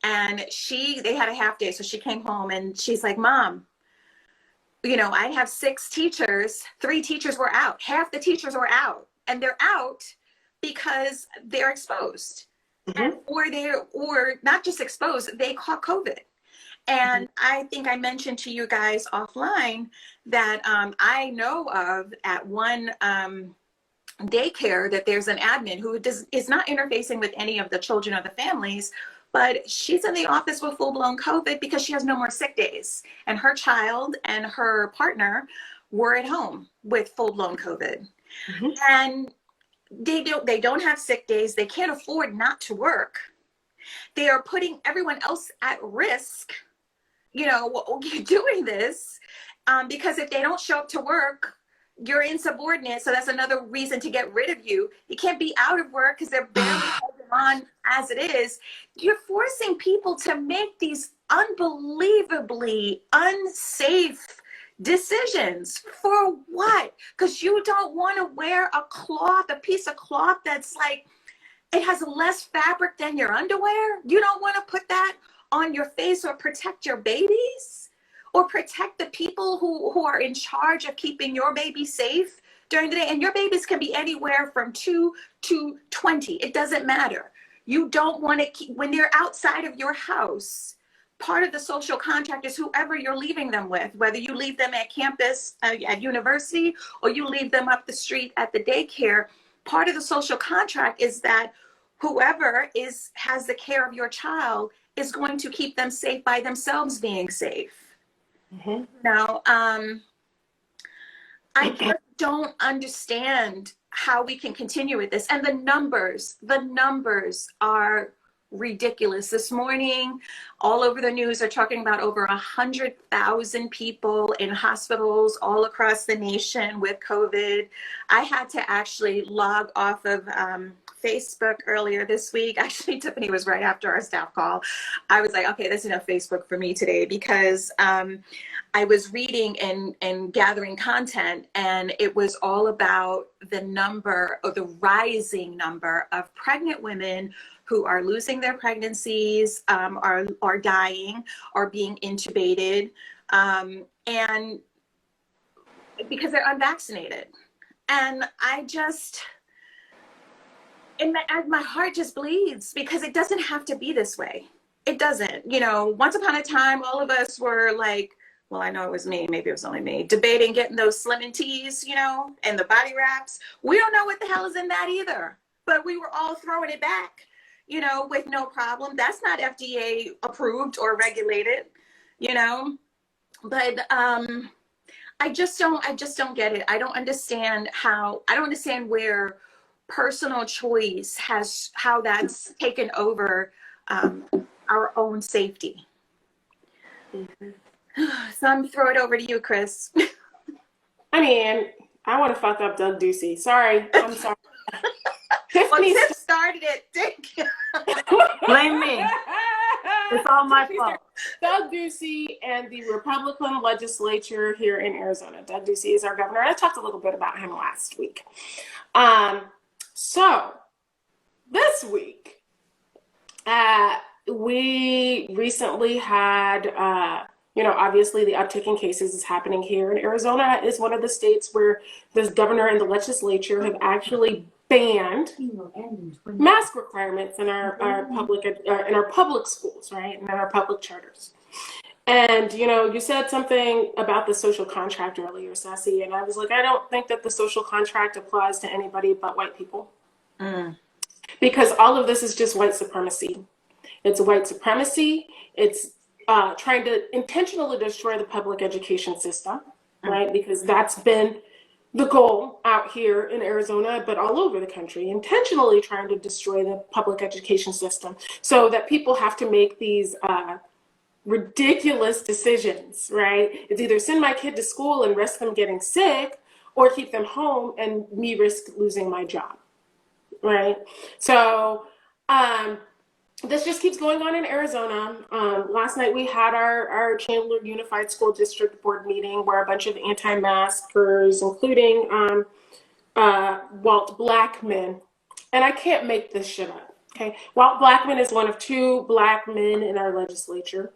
And they had a half day, so she came home and she's like, Mom, I have 6 teachers, 3 teachers were out. Half the teachers were out, and they're out because they're exposed. Mm-hmm. Or not just exposed, they caught COVID. And I think I mentioned to you guys offline that I know of at one daycare that there's an admin who is not interfacing with any of the children or the families, but she's in the office with full-blown COVID because she has no more sick days. And her child and her partner were at home with full-blown COVID. Mm-hmm. And they don't have sick days. They can't afford not to work. They are putting everyone else at risk, doing this, because if they don't show up to work, you're insubordinate. So that's another reason to get rid of you. You can't be out of work because they're barely holding on as it is. You're forcing people to make these unbelievably unsafe decisions. For what? Because you don't want to wear a piece of cloth that's like, it has less fabric than your underwear. You don't want to put that on your face or protect your babies or protect the people who are in charge of keeping your baby safe during the day. And your babies can be anywhere from 2 to 20. It doesn't matter. You don't want to keep, when they're outside of your house, part of the social contract is whoever you're leaving them with, whether you leave them at campus, at university, or you leave them up the street at the daycare. Part of the social contract is that whoever has the care of your child is going to keep them safe by themselves being safe. Mm-hmm. Now, I just don't understand how we can continue with this. And the numbers are ridiculous. This morning, all over the news are talking about over 100,000 people in hospitals all across the nation with COVID. I had to actually log off of Facebook earlier this week. Actually, Tiffany was right after our staff call. I was like, okay, that's enough Facebook for me today, because I was reading and gathering content, and it was all about the number, or the rising number of pregnant women who are losing their pregnancies, are dying, or being intubated, and because they're unvaccinated. And my heart just bleeds, because it doesn't have to be this way. It doesn't. Once upon a time, all of us were like, well, I know it was me, maybe it was only me, debating getting those slimming teas, and the body wraps. We don't know what the hell is in that either, but we were all throwing it back, with no problem. That's not FDA approved or regulated, but I just don't get it. I don't understand where personal choice how that's taken over our own safety. Mm-hmm. So I'm gonna throw it over to you, Chris. I mean, I want to fuck up Doug Doucey. Sorry, I'm sorry. Tiffany started it. Thank you. Blame me. It's all my fault. Doug Doucey and the Republican legislature here in Arizona. Doug Doucey is our governor. I talked a little bit about him last week. So this week, we recently had, obviously the uptick in cases is happening here, and Arizona is one of the states where the governor and the legislature have actually banned mask requirements in our public schools, right, and in our public charters. And you said something about the social contract earlier, Sassy, and I was like, I don't think that the social contract applies to anybody but white people, because all of this is just white supremacy. It's white supremacy. It's trying to intentionally destroy the public education system, right? Because that's been the goal out here in Arizona, but all over the country, intentionally trying to destroy the public education system so that people have to make these ridiculous decisions, right? It's either send my kid to school and risk them getting sick, or keep them home and me risk losing my job, right? So, this just keeps going on in Arizona. Last night we had our Chandler Unified School District Board meeting where a bunch of anti-maskers, including Walt Blackman, and I can't make this shit up, okay? Walt Blackman is one of 2 Black men in our legislature.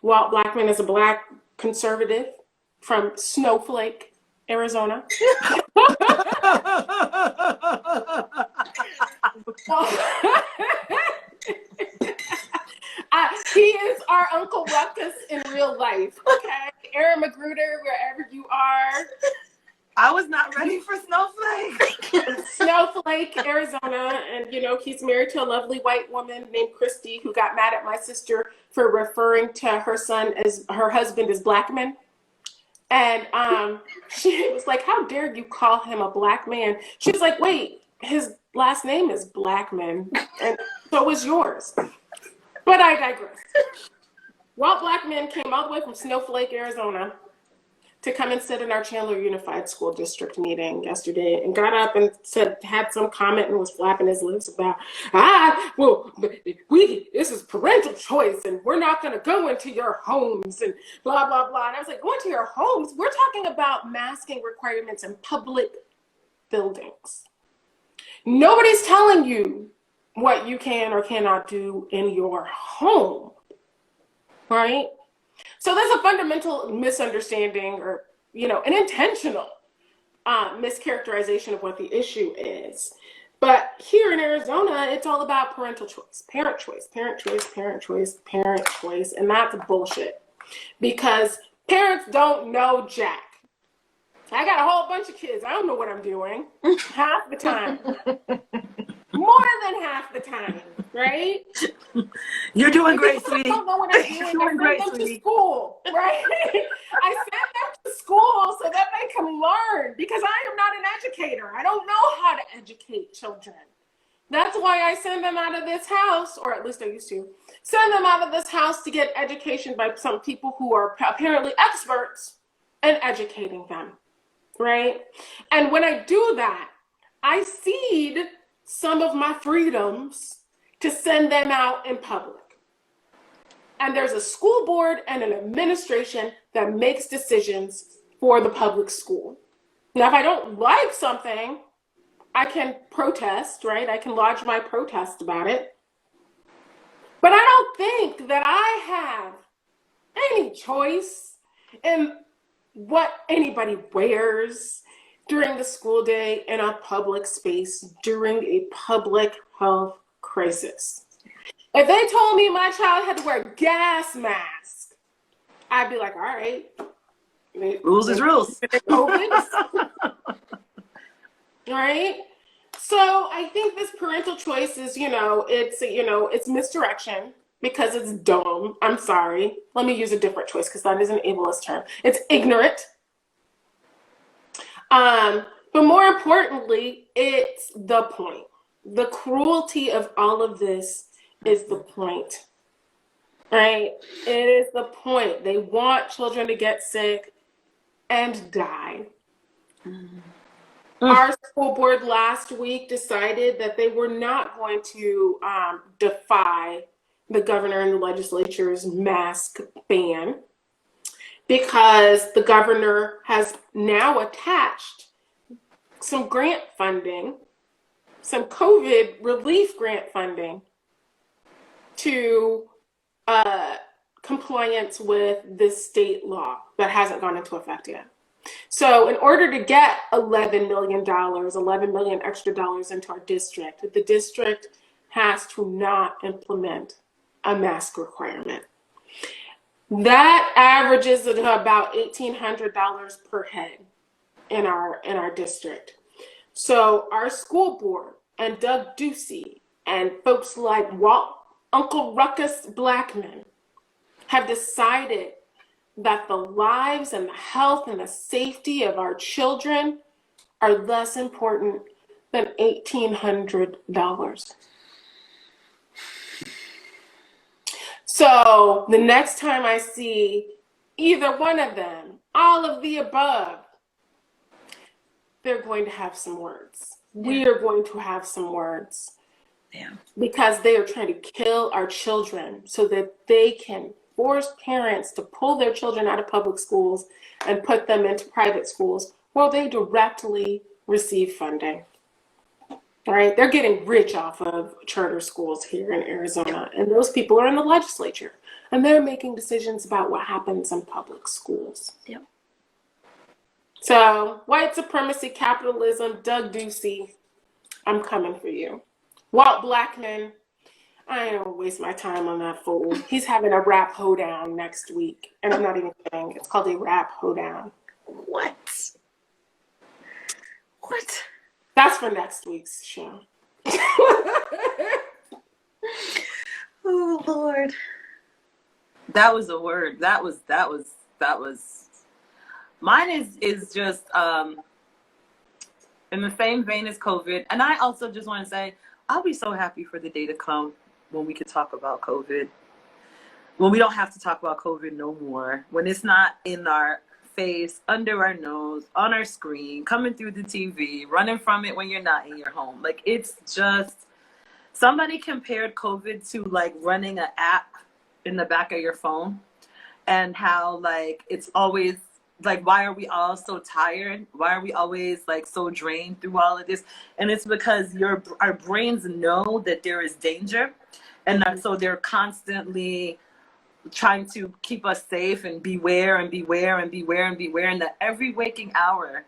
Walt Blackman is a Black conservative from Snowflake, Arizona. He is our Uncle Ruckus in real life. Okay, Aaron Magruder, wherever you are. I was not ready for Snowflake. Snowflake, Arizona, and he's married to a lovely white woman named Christy who got mad at my sister for referring to her husband as black man. And she was like, "How dare you call him a black man?" She was like, "Wait, his last name is Blackman, and so is yours." But I digress. Walt Blackman came all the way from Snowflake, Arizona, to come and sit in our Chandler Unified School District meeting yesterday, and got up and had some comment and was flapping his lips about, this is parental choice, and we're not going to go into your homes, and blah, blah, blah. And I was like, go into your homes? We're talking about masking requirements in public buildings. Nobody's telling you what you can or cannot do in your home, right? So there's a fundamental misunderstanding or, an intentional mischaracterization of what the issue is. But here in Arizona, it's all about parental choice, parent choice, parent choice, parent choice, parent choice. And that's bullshit because parents don't know jack. I got a whole bunch of kids. I don't know what I'm doing half the time. More than half the time, right? You're doing great, sweetie. I don't know what I'm doing. You're doing great, I send them sweetie. to school, right? I send them to school so that they can learn because I am not an educator. I don't know how to educate children. That's why I send them out of this house, or at least I used to, send them out of this house to get education by some people who are apparently experts in educating them, right? And when I do that, I cede some of my freedoms to send them out in public. And there's a school board and an administration that makes decisions for the public school. Now, if I don't like something, I can protest, right? I can lodge my protest about it. But I don't think that I have any choice in what anybody wears during the school day in a public space during a public health crisis. If they told me my child had to wear a gas mask, I'd be like, all right. Rules is rules. COVID. Right? So I think this parental choice is, it's misdirection because it's dumb. I'm sorry. Let me use a different choice because that is an ableist term. It's ignorant. But more importantly, it's the point. The cruelty of all of this is the point, right? It is the point. They want children to get sick and die. Our school board last week decided that they were not going to defy the governor and the legislature's mask ban because the governor has now attached some grant funding, some COVID relief grant funding to compliance with this state law that hasn't gone into effect yet. So in order to get $11 million extra dollars into our district, the district has to not implement a mask requirement. That averages at about $1,800 per head in our district. So our school board and Doug Doucey and folks like Uncle Ruckus Blackman have decided that the lives and the health and the safety of our children are less important than $1,800. So the next time I see either one of them, all of the above, they're going to have some words. We are going to have some words. Yeah. Because they are trying to kill our children so that they can force parents to pull their children out of public schools and put them into private schools where they directly receive funding. Right? They're getting rich off of charter schools here in Arizona, and those people are in the legislature, and they're making decisions about what happens in public schools. Yep. So, white supremacy, capitalism, Doug Doucey, I'm coming for you. Walt Blackman, I don't waste my time on that fool. He's having a rap hoedown next week. And I'm not even kidding. It's called a rap hoedown. What? What? That's for next week's show. Oh, Lord. That was a word. That was. Mine is just in the same vein as COVID. And I also just want to say, I'll be so happy for the day to come when we can talk about COVID. When we don't have to talk about COVID no more. When it's not in our face, under our nose, on our screen, coming through the TV, running from it when you're not in your home. Like, it's just, somebody compared COVID to like running an app in the back of your phone, and how like it's always like, why are we all so tired? Why are we always like so drained through all of this? And it's because our brains know that there is danger, and so they're constantly trying to keep us safe and beware and beware and beware and beware. And that every waking hour,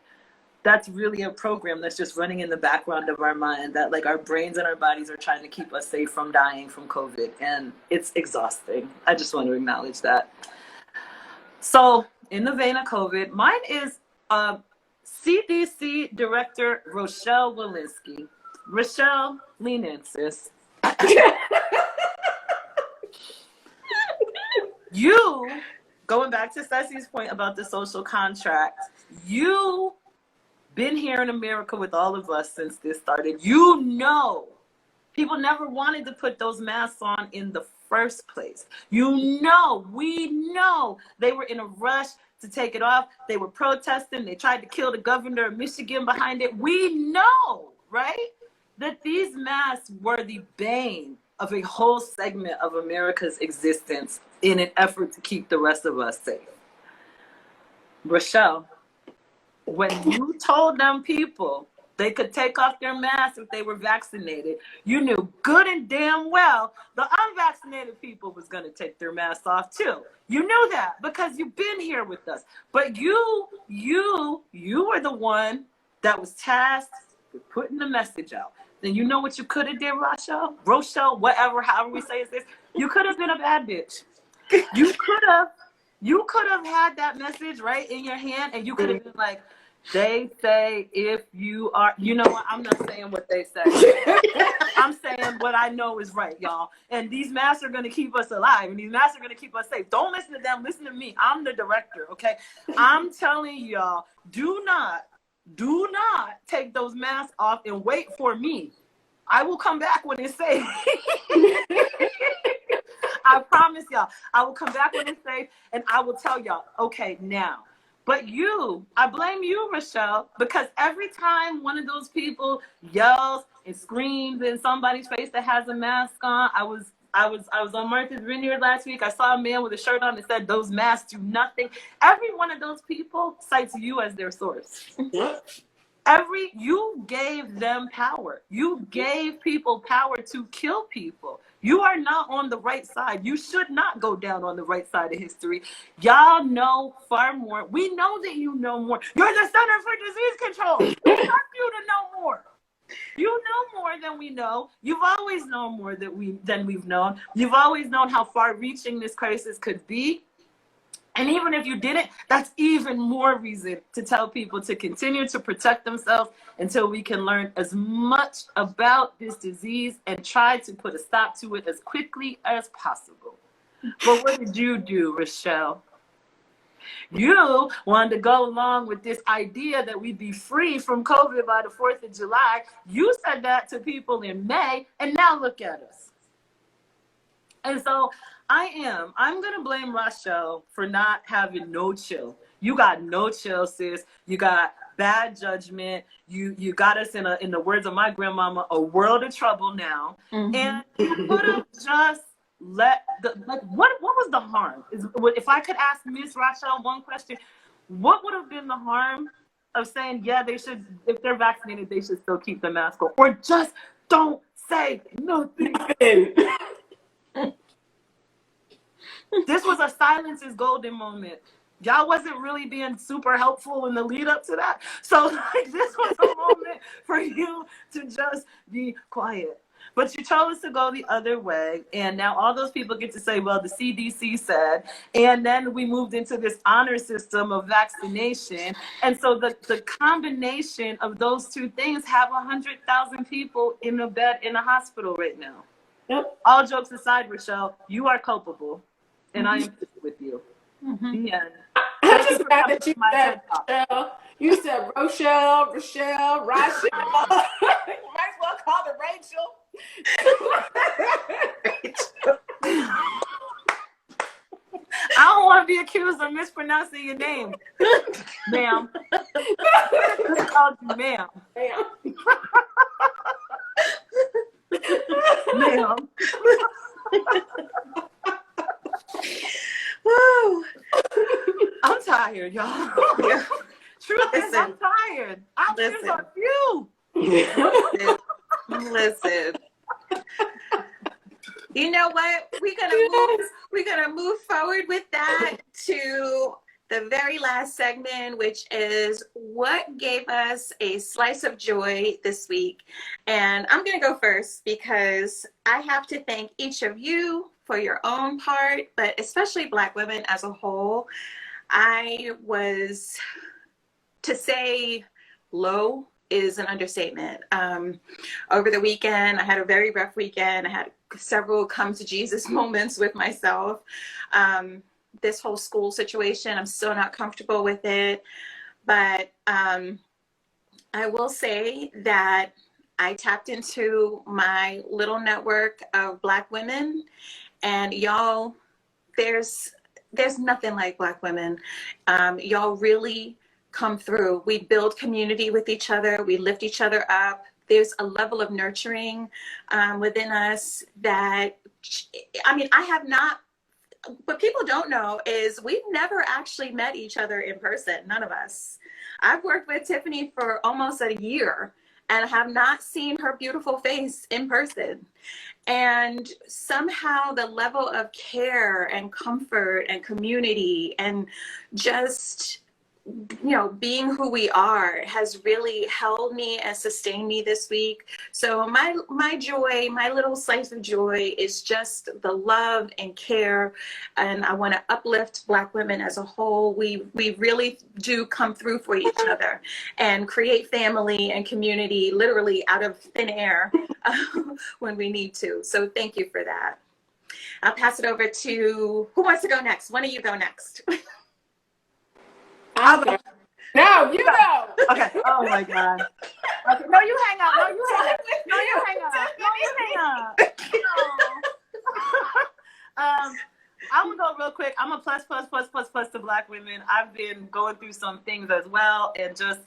that's really a program that's just running in the background of our mind, that like our brains and our bodies are trying to keep us safe from dying from COVID. And it's exhausting. I just want to acknowledge that. So in the vein of COVID, mine is CDC Director Rochelle Walensky. Rochelle, lean in, sis. You, going back to Ceci's point about the social contract, you been here in America with all of us since this started. You know, people never wanted to put those masks on in the first place. You know, we know they were in a rush to take it off. They were protesting. They tried to kill the governor of Michigan behind it. We know, right, that these masks were the bane of a whole segment of America's existence in an effort to keep the rest of us safe. Rochelle, when you told them people they could take off their masks if they were vaccinated, you knew good and damn well the unvaccinated people was going to take their masks off too. You knew that because you've been here with us. But you were the one that was tasked with putting the message out. Then you know what you could have did, Rochelle, whatever, however we say this. You could have been a bad bitch. You could have had that message right in your hand, and you could have been like, they say if you are, you know what, I'm not saying what they say. I'm saying what I know is right, y'all. And these masks are going to keep us alive, and these masks are going to keep us safe. Don't listen to them. Listen to me. I'm the director, okay? I'm telling y'all, do not take those masks off and wait for me. I will come back when it's safe. I promise y'all, I will come back when it's safe, and I will tell y'all, okay, now. But I blame you, Rochelle, because every time one of those people yells and screams in somebody's face that has a mask on, I was on Martha's Vineyard last week. I saw a man with a shirt on that said, "Those masks do nothing." Every one of those people cites you as their source. You gave them power. You gave people power to kill people. You are not on the right side. You should not go down on the right side of history. Y'all know far more. We know that you know more. You're the Center for Disease Control. We want you to know more. You know more than we know. You've always known more than we've known. You've always known how far-reaching this crisis could be. And even if you didn't, that's even more reason to tell people to continue to protect themselves until we can learn as much about this disease and try to put a stop to it as quickly as possible. But what did you do, Rochelle? You wanted to go along with this idea that we'd be free from COVID by the 4th of July. You said that to people in May, and now look at us. And so I'm going to blame Rochelle for not having no chill. You got no chill, sis. You got bad judgment. You got us in the words of my grandmama, a world of trouble now. Mm-hmm. And you could have just what was the harm? If I could ask Miss Rochelle one question, what would have been the harm of saying, yeah, they should, if they're vaccinated, they should still keep the mask on, or just don't say nothing? This was a silence is golden moment. Y'all wasn't really being super helpful in the lead up to that. So like, this was a moment for you to just be quiet. But you chose to go the other way. And now all those people get to say, well, the CDC said. And then we moved into this honor system of vaccination. And so the combination of those two things have 100,000 people in a bed in a hospital right now. Yep. All jokes aside, Rochelle, you are culpable. And I am with you. The end. I'm just glad that you said Rochelle. You said Rochelle, Rochelle. You might as well call her Rachel. I don't want to be accused of mispronouncing your name, ma'am. I just called you ma'am. Ma'am. Woo. I'm tired, y'all. Truth is, I'm tired. I'm just on you. Listen. You know what? We're gonna move forward with that to the very last segment, which is what gave us a slice of joy this week. And I'm gonna go first because I have to thank each of you for your own part, but especially Black women as a whole. To say low is an understatement. Over the weekend, I had a very rough weekend. I had several come to Jesus moments with myself. This whole school situation, I'm still not comfortable with it. But I will say that I tapped into my little network of Black women, and y'all, there's nothing like Black women. Y'all really come through. We build community with each other. We lift each other up. There's a level of nurturing within us that, I have not, what people don't know is we've never actually met each other in person, none of us. I've worked with Tiffany for almost a year and have not seen her beautiful face in person. And somehow the level of care and comfort and community and just, being who we are has really held me and sustained me this week. So my joy, my little slice of joy is just the love and care. And I want to uplift Black women as a whole. We really do come through for each other and create family and community literally out of thin air when we need to. So thank you for that. I'll pass it over to, who wants to go next? One of you go next. No, you go. Okay. Oh my God. Okay. No, you hang up. No, you hang up. No, you hang up. No, you hang up. No. I'm gonna go real quick. I'm a plus to Black women. I've been going through some things as well, and just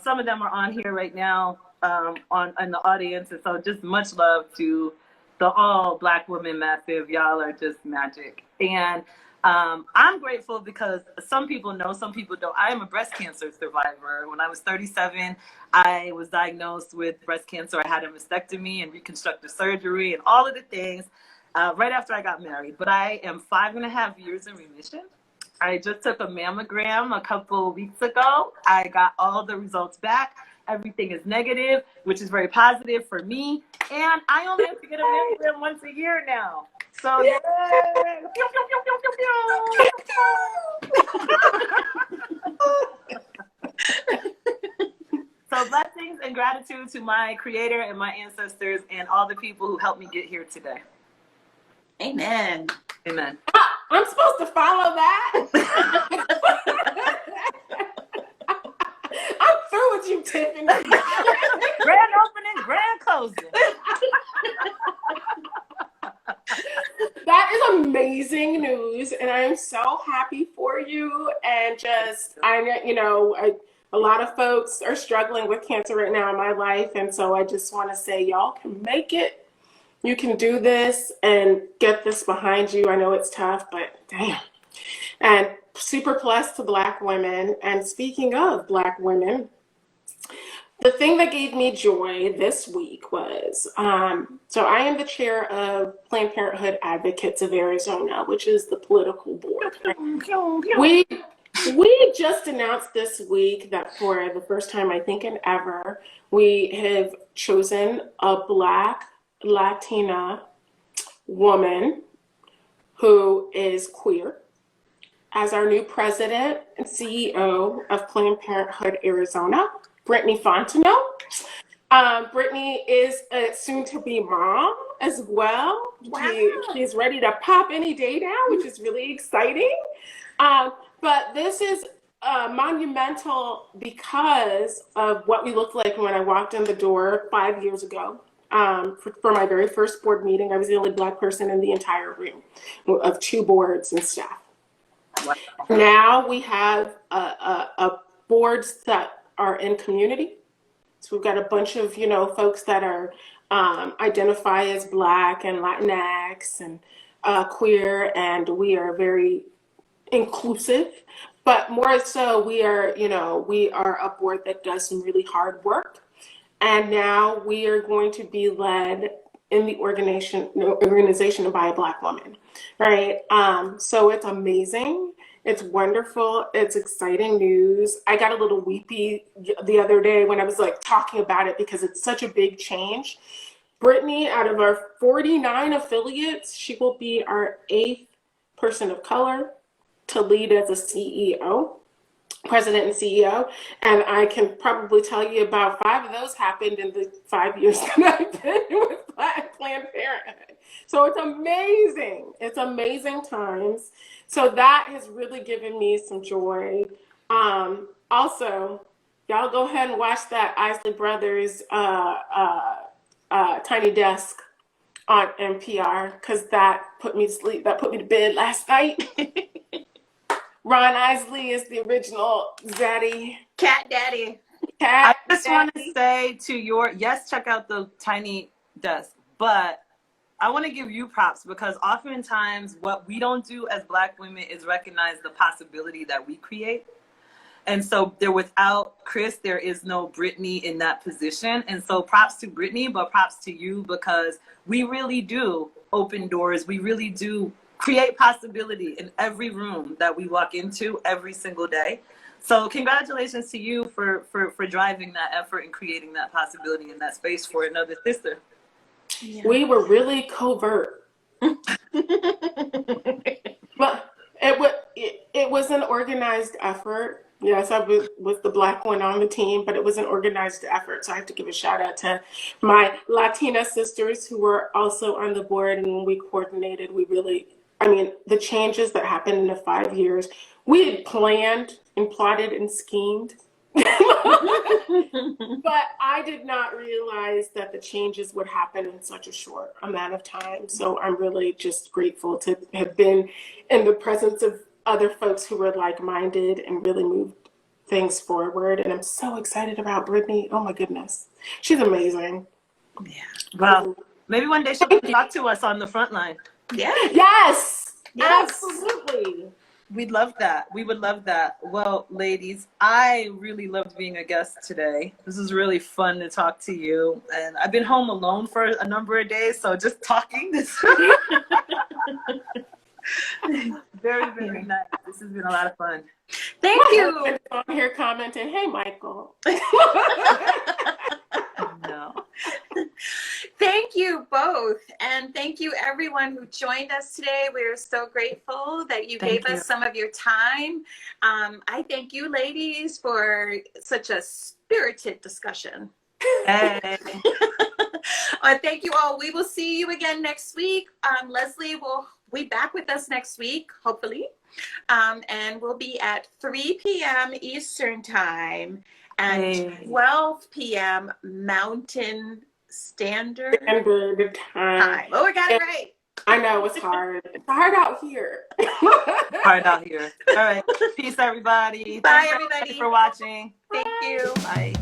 some of them are on here right now in the audience, and so just much love to the all Black women massive. Y'all are just magic. And I'm grateful because some people know, some people don't. I am a breast cancer survivor. When I was 37, I was diagnosed with breast cancer. I had a mastectomy and reconstructive surgery and all of the things right after I got married. But I am 5.5 years in remission. I just took a mammogram a couple of weeks ago. I got all the results back. Everything is negative, which is very positive for me. And I only have to get a mammogram once a year now. So, yeah. So blessings and gratitude to my creator and my ancestors and all the people who helped me get here today. Amen. Amen. I'm supposed to follow that? I'm through with you, Tiffany. Grand opening, grand closing. That is amazing news, and I am so happy for you. And just, a lot of folks are struggling with cancer right now in my life, and so I just want to say, y'all can make it. You can do this and get this behind you. I know it's tough, but damn. And super plus to Black women. And speaking of Black women, the thing that gave me joy this week was, so I am the chair of Planned Parenthood Advocates of Arizona, which is the political board. We just announced this week that for the first time, I think, in ever, we have chosen a Black Latina woman who is queer as our new president and CEO of Planned Parenthood Arizona, Brittany Fontenot. Brittany is a soon-to-be mom as well. Wow. She's ready to pop any day now, which is really exciting. But this is monumental because of what we looked like when I walked in the door 5 years ago. For my very first board meeting, I was the only Black person in the entire room of 2 boards and staff. Wow. Now we have boards that are in community. So we've got a bunch of, folks that are identify as Black and Latinx and queer, and we are very inclusive. But more so, we are a board that does some really hard work. And now we are going to be led in the organization by a Black woman, right? So it's amazing. It's wonderful. It's exciting news. I got a little weepy the other day when I was talking about it because it's such a big change. Brittany, out of our 49 affiliates, she will be our 8th person of color to lead as a CEO, president and CEO. And I can probably tell you about 5 of those happened in the 5 years that I've been with Planned Parenthood. So it's amazing. It's amazing times. So that has really given me some joy. Also, y'all go ahead and watch that Isley Brothers Tiny Desk on NPR, because that put me to sleep. That put me to bed last night. Ron Isley is the original Zaddy. Cat Daddy. I just want to say yes, check out the Tiny Desk, but I want to give you props because oftentimes what we don't do as Black women is recognize the possibility that we create. And so without Chris, there is no Brittany in that position. And so props to Brittany, but props to you because we really do open doors. We really do create possibility in every room that we walk into every single day. So congratulations to you for driving that effort and creating that possibility in that space for another sister. Yeah. We were really covert. But it was an organized effort. Yes, I was the Black one on the team, but it was an organized effort. So I have to give a shout out to my Latina sisters who were also on the board. And when we coordinated, the changes that happened in the 5 years, we had planned and plotted and schemed. But I did not realize that the changes would happen in such a short amount of time. So I'm really just grateful to have been in the presence of other folks who were like-minded and really moved things forward. And I'm so excited about Brittany. Oh my goodness. She's amazing. Yeah. Well, maybe one day she'll talk to us on the front line. Yeah. Yes. Absolutely. We'd love that. We would love that. Well, ladies, I really loved being a guest today. This was really fun to talk to you. And I've been home alone for a number of days, so just talking this very, very nice. This has been a lot of fun. Thank you. I'm here commenting, hey, Michael. No. Thank you both. And thank you everyone who joined us today. We're so grateful that you gave us some of your time. I thank you ladies for such a spirited discussion. Hey. Thank you all. We will see you again next week. Leslie will be back with us next week, hopefully. And we'll be at 3 p.m. Eastern Time and 12 p.m. Mountain Standard Time. Oh, we got it right. I know, it's hard. It's hard out here. Hard out here. All right. Peace, everybody. Bye, Thanks everybody. for watching. Thank you. Bye.